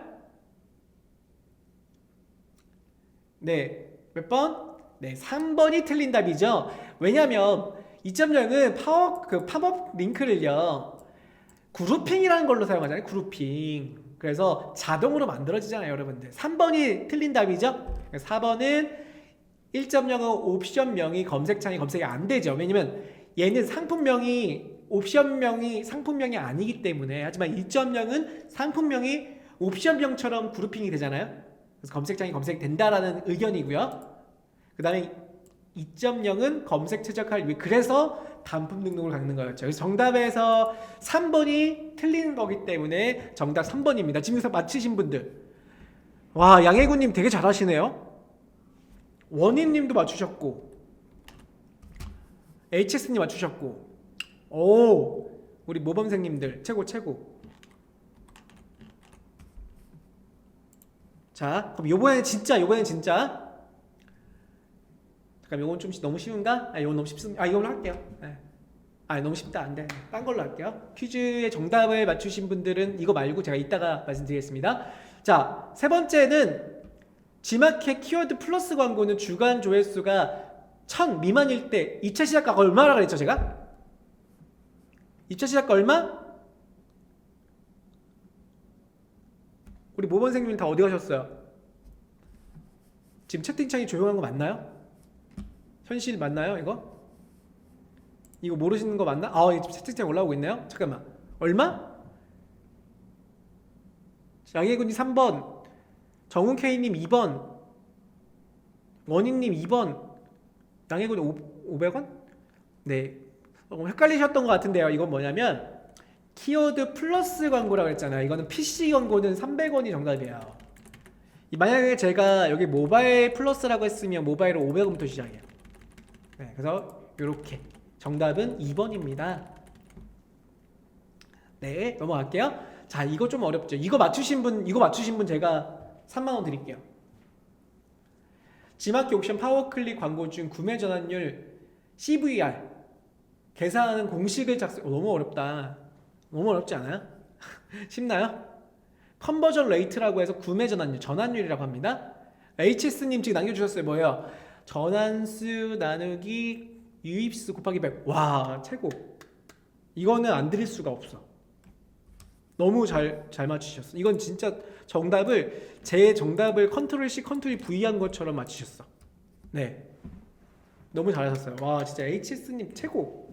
네. 몇 번? 네, 3번이 틀린 답이죠. 왜냐면 2.0은 팝업 링크를요. 그룹핑이라는 걸로 사용하잖아요. 그룹핑. 그래서 자동으로 만들어지잖아요, 여러분들. 3번이 틀린 답이죠. 4번은 1.0은 옵션명이 검색창에 검색이 안 되죠. 왜냐면 얘는 상품명이 옵션명이 상품명이 아니기 때문에. 하지만 1.0은 상품명이 옵션명처럼 그룹핑이 되잖아요. 그래서 검색창에 검색이 된다라는 의견이고요. 그 다음에 2.0은 검색 최적화를 위해 그래서 단품 등록을 갖는 거였죠. 그래서 정답에서 3번이 틀린 거기 때문에 정답 3번입니다. 지금 맞히신 분들, 와, 양혜구님 되게 잘하시네요. 원희님도 맞추셨고 HS님 맞추셨고, 오, 우리 모범생님들 최고. 자, 그럼 요번엔 진짜 잠깐, 요건 좀 너무 쉬운가? 요건 너무 쉽습니다. 이걸로 할게요. 네. 너무 쉽다. 안 돼. 딴 걸로 할게요. 퀴즈의 정답을 맞추신 분들은 이거 말고 제가 이따가 말씀드리겠습니다. 자, 세 번째는 G마켓 키워드 플러스 광고는 주간 조회수가 1000 미만일 때 2차 시작가 얼마라 그랬죠, 제가? 2차 시작가 얼마? 우리 모범생님 다 어디 가셨어요? 지금 채팅창이 조용한 거 맞나요? 현실 맞나요, 이거? 이거 모르시는 거 맞나? 채팅창 올라오고 있네요. 잠깐만. 얼마? 양혜군님 3번, 정훈K님 2번, 원희님 2번, 양혜군님 500원? 네. 헷갈리셨던 것 같은데요. 이건 뭐냐면 키워드 플러스 광고라고 했잖아요. 이거는 PC 광고는 300원이 정답이에요. 만약에 제가 여기 모바일 플러스라고 했으면 모바일은 500원부터 시작해요. 네, 그래서 이렇게 정답은 2번입니다. 네, 넘어갈게요. 자, 이거 좀 어렵죠. 이거 맞추신 분 제가 3만원 드릴게요. G마켓 옵션 파워클릭 광고 중 구매 전환율 CVR 계산하는 공식을 너무 어렵다. 너무 어렵지 않아요? 쉽나요? 컨버전 레이트라고 해서 구매 전환율이라고 합니다. HS님 지금 남겨주셨어요. 뭐예요? 전환수 나누기 유입수 곱하기 100. 와, 최고. 이거는 안 드릴 수가 없어. 너무 잘 맞추셨어. 이건 진짜 제 정답을 컨트롤 C 컨트롤 V 한 것처럼 맞추셨어. 네, 너무 잘하셨어요. 와, 진짜 HS님 최고.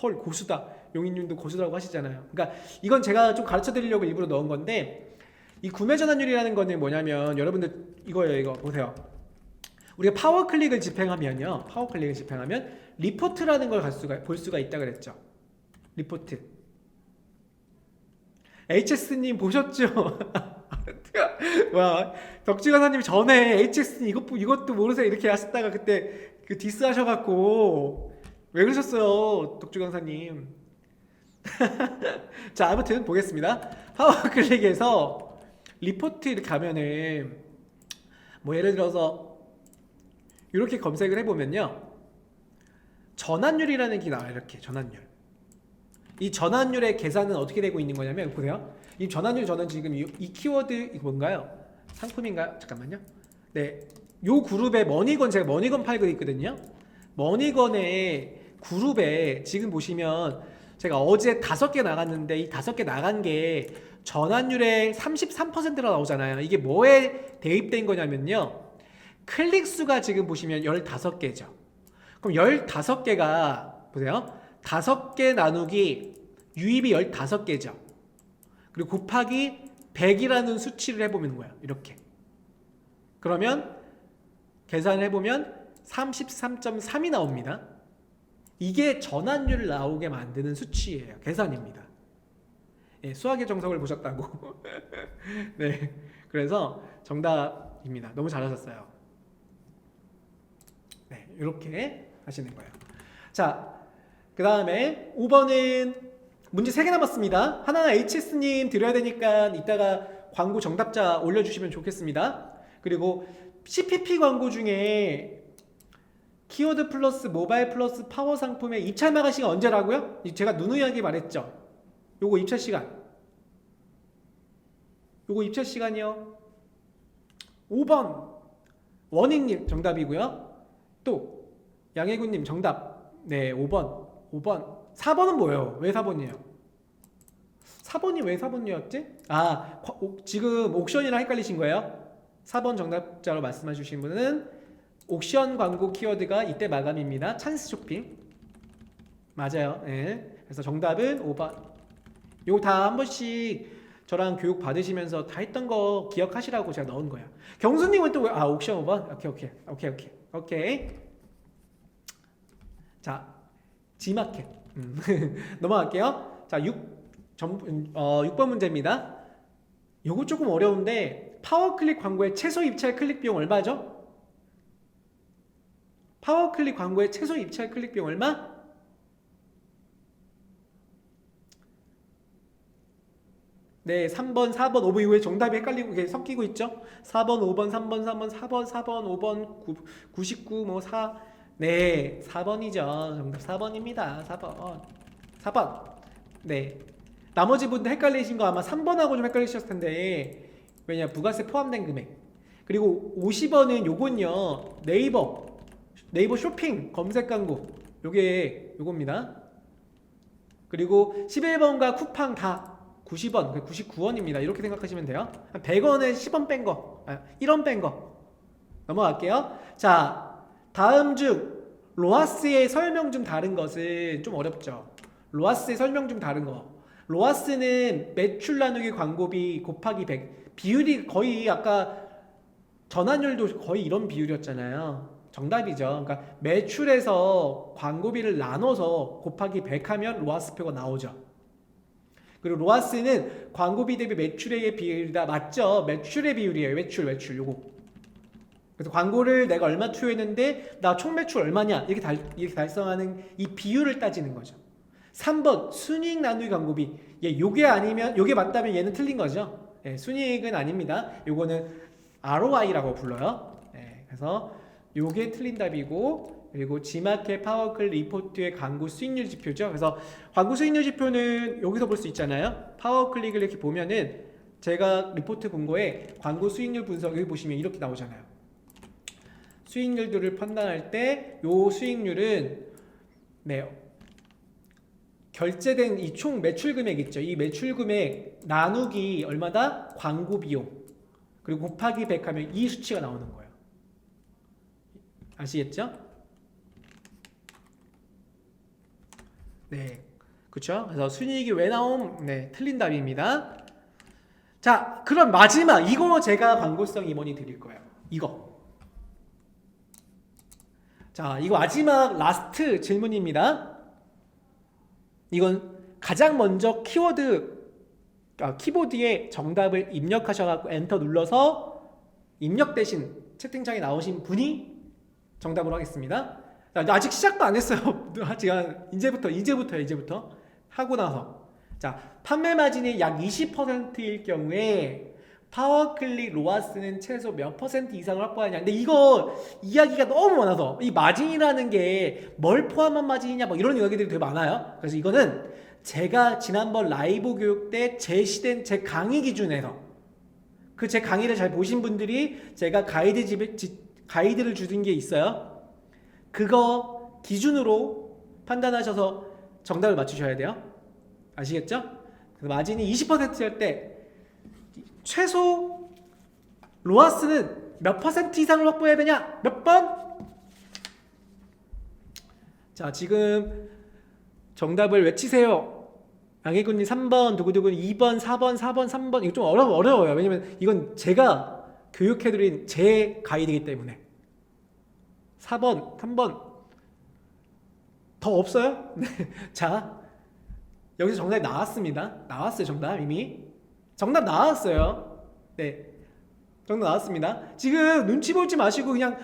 헐, 고수다. 용인님도 고수라고 하시잖아요. 그러니까 이건 제가 좀 가르쳐 드리려고 일부러 넣은 건데, 이 구매 전환율이라는 거는 뭐냐면 여러분들 이거예요. 이거 보세요. 우리가 파워 클릭을 집행하면 리포트라는 걸 볼 수가 있다 그랬죠. 리포트. HS님 보셨죠? 와, 덕지관사님 전에 HS님 이것도 모르세요 이렇게 하셨다가 그때 그 디스 하셔갖고 왜 그러셨어요, 덕지관사님? 자, 아무튼 보겠습니다. 파워 클릭에서 리포트 이렇게 가면은 뭐 예를 들어서 이렇게 검색을 해보면요, 전환율이라는 게 나와요. 이렇게 전환율. 이 전환율의 계산은 어떻게 되고 있는 거냐면 보세요. 이 전환율, 저는 지금 이 키워드 이거 뭔가요? 상품인가요? 잠깐만요. 네, 요 그룹에 제가 머니건 팔고 있거든요. 머니건의 그룹에 지금 보시면 제가 어제 5개 나갔는데 이 5개 나간 게 전환율의 33%가 나오잖아요. 이게 뭐에 대입된 거냐면요. 클릭 수가 지금 보시면 15개죠. 그럼 15개가 보세요. 5개 나누기 유입이 15개죠. 그리고 곱하기 100이라는 수치를 해보는 거예요. 이렇게. 그러면 계산을 해보면 33.3이 나옵니다. 이게 전환율을 나오게 만드는 수치예요. 계산입니다. 예, 수학의 정석을 보셨다고. 네, 그래서 정답입니다. 너무 잘하셨어요. 네, 이렇게 하시는 거예요. 자, 그 다음에 5번은 문제 3개 남았습니다. 하나는 HS님 드려야 되니까 이따가 광고 정답자 올려주시면 좋겠습니다. 그리고 CPP 광고 중에 키워드 플러스 모바일 플러스 파워 상품의 입찰 마감 시간 언제라고요? 제가 누누이하게 말했죠. 요거 입찰 시간. 요거 입찰 시간이요. 5번 원익님 정답이고요. 또 양혜군님 정답. 네, 5번. 4번은 뭐예요? 왜 4번이에요? 4번이 왜 4번이었지? 아, 지금 옥션이랑 헷갈리신 거예요? 4번 정답자로 말씀해 주신 분은 옥션 광고 키워드가 이때 마감입니다. 찬스 쇼핑. 맞아요. 네. 그래서 정답은 5번. 요거 다 한 번씩 저랑 교육 받으시면서 다 했던 거 기억하시라고 제가 넣은 거예요. 경수님은 또 옥션 5번? 오케이. 자, G마켓. 넘어갈게요. 자, 6번 문제입니다. 요거 조금 어려운데 파워클릭 광고의 최소 입찰 클릭 비용 얼마죠? 파워클릭 광고의 최소 입찰 클릭 비용 얼마? 네, 3번, 4번, 5번 이후에 정답이 헷갈리고 섞이고 있죠? 4번, 5번, 3번, 3번, 4번, 5번, 99, 뭐 4. 네, 4번이죠. 정답 4번입니다. 4번. 네. 나머지 분들 헷갈리신 거 아마 3번하고 좀 헷갈리셨을 텐데, 왜냐, 부가세 포함된 금액. 그리고 50원은 요건요, 네이버 쇼핑 검색 광고. 요겁니다. 그리고 11번과 쿠팡 다 90원, 99원입니다. 이렇게 생각하시면 돼요. 100원에 10원 뺀 거, 1원 뺀 거. 넘어갈게요. 자, 다음 중 로하스의 설명 중 다른 것은 좀 어렵죠. 로하스의 설명 중 다른 거. 로하스는 매출 나누기 광고비 곱하기 100. 비율이 거의 아까 전환율도 거의 이런 비율이었잖아요. 정답이죠. 그러니까 매출에서 광고비를 나눠서 곱하기 100 하면 로하스표가 나오죠. 그리고 로하스는 광고비 대비 매출의 비율이다. 맞죠? 매출의 비율이에요. 매출 요거. 그래서 광고를 내가 얼마 투여했는데 나 총 매출 얼마냐 이렇게 달성하는 이 비율을 따지는 거죠. 3번 순이익 나누기 광고비. 요게 아니면 요게 맞다면 얘는 틀린 거죠. 예, 순이익은 아닙니다. 요거는 ROI라고 불러요. 예, 그래서 요게 틀린 답이고, 그리고 G마켓 파워클릭 리포트의 광고 수익률 지표죠. 그래서 광고 수익률 지표는 여기서 볼 수 있잖아요. 파워클릭을 이렇게 보면은 제가 리포트 본 거에 광고 수익률 분석 여기 보시면 이렇게 나오잖아요. 수익률들을 판단할 때 요 수익률은 결제된 이 총 매출 금액 있죠. 이 매출 금액 나누기 얼마다? 광고 비용. 그리고 곱하기 100 하면 이 수치가 나오는 거예요. 아시겠죠? 네, 그렇죠. 그래서 순이익이 왜 나옴? 네, 틀린 답입니다. 자, 그럼 마지막 이거 제가 광고성 2번이 드릴 거예요. 이거. 자, 이거 마지막 라스트 질문입니다. 이건 가장 먼저 키보드에 정답을 입력하셔갖고 엔터 눌러서 입력되신 채팅창에 나오신 분이 정답으로 하겠습니다. 아직 시작도 안 했어요. 이제부터 하고 나서. 자, 판매 마진이 약 20%일 경우에 파워클릭 로하스는 최소 몇 퍼센트 이상을 확보하냐. 근데 이거 이야기가 너무 많아서 이 마진이라는 게 뭘 포함한 마진이냐 뭐 이런 이야기들이 되게 많아요. 그래서 이거는 제가 지난번 라이브 교육 때 제시된 제 강의 기준에서 제 강의를 잘 보신 분들이 제가 가이드를 주신 게 있어요. 그거 기준으로 판단하셔서 정답을 맞추셔야 돼요. 아시겠죠? 그래서 마진이 20%일 때 최소 로아스는 몇 퍼센트 이상을 확보해야 되냐? 몇 번? 자, 지금 정답을 외치세요. 양희군님 3번, 누구누구는 2번, 4번, 4번, 3번. 이거 좀 어려워요. 왜냐면 이건 제가 교육해드린 제 가이드이기 때문에. 4번, 3번. 더 없어요? 네. 자, 여기서 정답이 나왔습니다. 나왔어요, 정답 이미. 정답 나왔어요. 네. 정답 나왔습니다. 지금 눈치 보지 마시고 그냥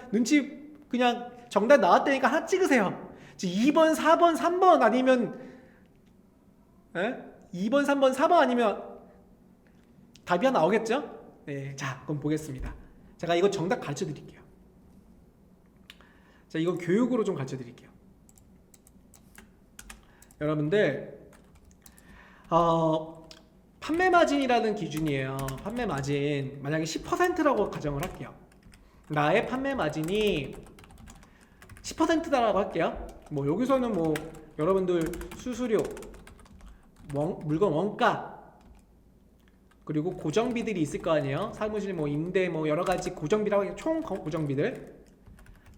정답 나왔다니까 하나 찍으세요. 지금 2번, 4번, 3번 아니면 2번, 3번, 4번 아니면 답이 하나 나오겠죠? 네. 자, 그럼 보겠습니다. 제가 이거 정답 가르쳐 드릴게요. 자, 이거 교육으로 좀 가르쳐 드릴게요. 여러분들 판매 마진이라는 기준이에요. 판매 마진 만약에 10%라고 가정을 할게요. 나의 판매 마진이 10%다라고 할게요. 뭐 여기서는 뭐 여러분들 수수료, 물건 원가, 그리고 고정비들이 있을 거 아니에요. 사무실 뭐 임대 뭐 여러 가지 고정비라고 총 고정비들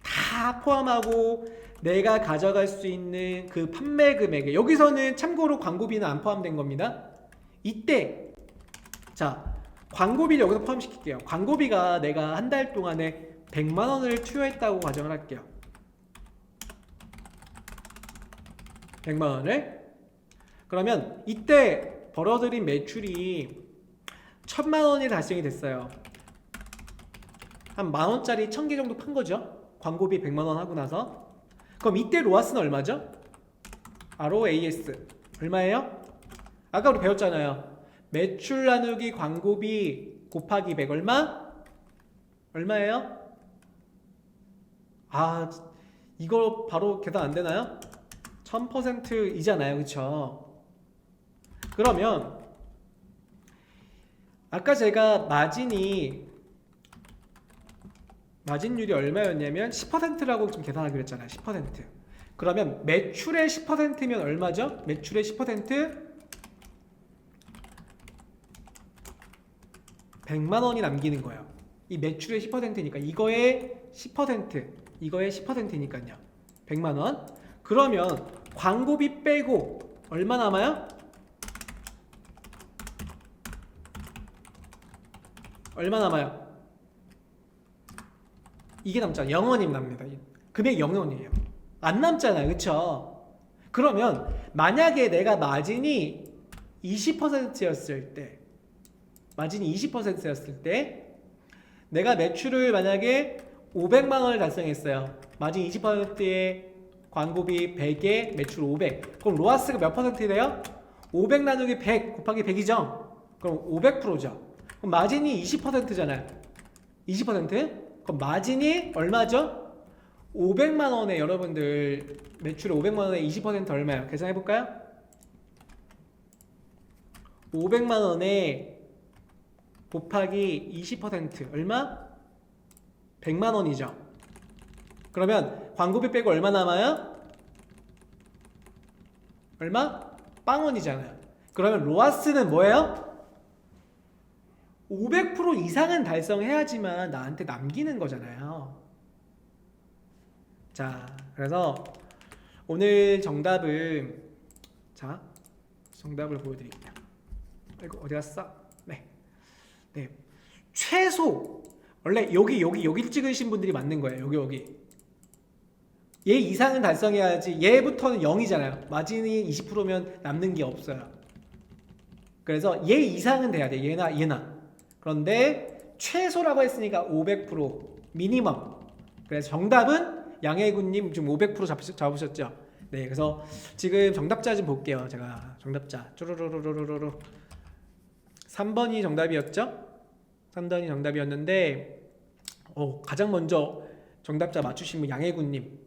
다 포함하고 내가 가져갈 수 있는 그 판매 금액에, 여기서는 참고로 광고비는 안 포함된 겁니다. 이때 자, 광고비를 여기서 포함시킬게요. 광고비가 내가 한 달 동안에 100만 원을 투여했다고 가정을 할게요. 100만 원을. 그러면 이때 벌어들인 매출이 1000만 원이 달성이 됐어요. 한 만원짜리 1000개 정도 판 거죠. 광고비 100만 원 하고 나서. 그럼 이때 로아스는 얼마죠? ROAS 얼마예요? 아까 우리 배웠잖아요. 매출 나누기 광고비 곱하기 100 얼마? 얼마예요? 아, 이거 바로 계산 안 되나요? 1000%이잖아요. 그쵸? 그러면 아까 제가 마진율이 얼마였냐면 10%라고 좀 계산하기로 했잖아요. 10%. 그러면 매출의 10%면 얼마죠? 매출의 10% 100만 원이 남기는 거예요. 이 매출의 10%니까 이거의 10%니까요. 100만 원. 그러면 광고비 빼고 얼마 남아요? 얼마 남아요? 이게 남잖아요. 0원이 납니다. 금액 0원이에요. 안 남잖아요. 그쵸? 그러면 만약에 내가 마진이 20%였을 때, 내가 매출을 만약에 500만 원을 달성했어요. 마진 20%에 광고비 100에 매출 500. 그럼 로아스가 몇 퍼센트 돼요? 500 나누기 100 곱하기 100이죠? 그럼 500%죠. 그럼 마진이 20%잖아요. 20%? 그럼 마진이 얼마죠? 500만 원에 여러분들 매출에 500만 원에 20% 얼마예요? 계산해 볼까요? 500만 원에 곱하기 20% 얼마? 100만 원이죠. 그러면 광고비 빼고 얼마 남아요? 얼마? 빵원이잖아요. 그러면 로아스는 뭐예요? 500% 이상은 달성해야지만 나한테 남기는 거잖아요. 자, 그래서 오늘 정답은, 자, 정답을 보여드릴게요. 이거 어디 갔어? 네. 최소 원래 여기 찍으신 분들이 맞는 거예요. 여기 얘 이상은 달성해야지. 얘부터는 0이잖아요. 마진이 20%면 남는 게 없어요. 그래서 얘 이상은 돼야 돼. 얘나. 그런데 최소라고 했으니까 500% 미니멈. 그래서 정답은 양해군님 지금 500% 잡으셨죠? 네, 그래서 지금 정답자 좀 볼게요. 제가 정답자 쪼르르르르르 3번이 정답이었죠? 3번이 정답이었는데 가장 먼저 정답자 맞추신 분 양해군님.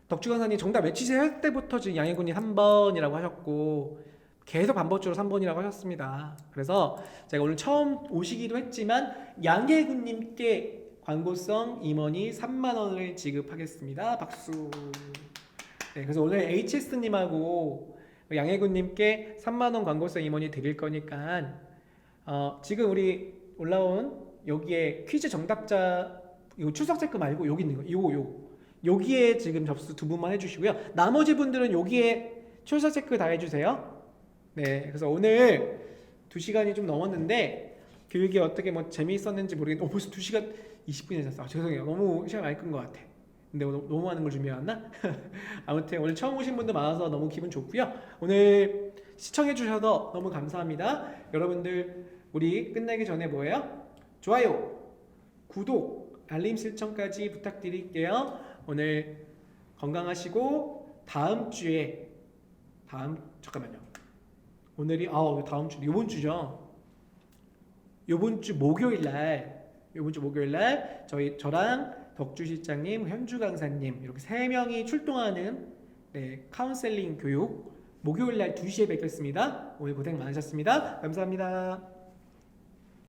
덕주강사님 정답 외치세요 할 때부터 지금 양해군님 3번이라고 하셨고 계속 반복적으로 3번이라고 하셨습니다. 그래서 제가 오늘 처음 오시기도 했지만 양해군님께 광고성 임원이 3만 원을 지급하겠습니다. 박수. 네, 그래서 오늘 HS님하고 양해군님께 3만 원 광고성 임원이 드릴 거니까 지금 우리 올라온 여기에 퀴즈 정답자 이거 출석 체크 말고 여기 있는 거 요거 여기에 지금 접수 두 분만 해주시고요. 나머지 분들은 여기에 출석 체크 다 해주세요. 네, 그래서 오늘 2시간이 좀 넘었는데 교육이 어떻게 뭐 재미있었는지 모르겠는데 벌써 2시간 20분이 잤어. 죄송해요. 너무 시간 많이 끈 것 같아. 근데 오늘 너무 많은 걸 준비해왔나? 아무튼 오늘 처음 오신 분들 많아서 너무 기분 좋고요. 오늘 시청해 주셔서 너무 감사합니다. 여러분들 우리 끝나기 전에 뭐예요? 좋아요, 구독, 알림 설정까지 부탁드릴게요. 오늘 건강하시고 잠깐만요. 오늘이 다음 주 요번 주죠. 요번 주 목요일 날 저랑 덕주 실장님, 현주 강사님 이렇게 3명이 출동하는 카운셀링 교육 목요일 날 2시에 뵙겠습니다. 오늘 고생 많으셨습니다. 감사합니다.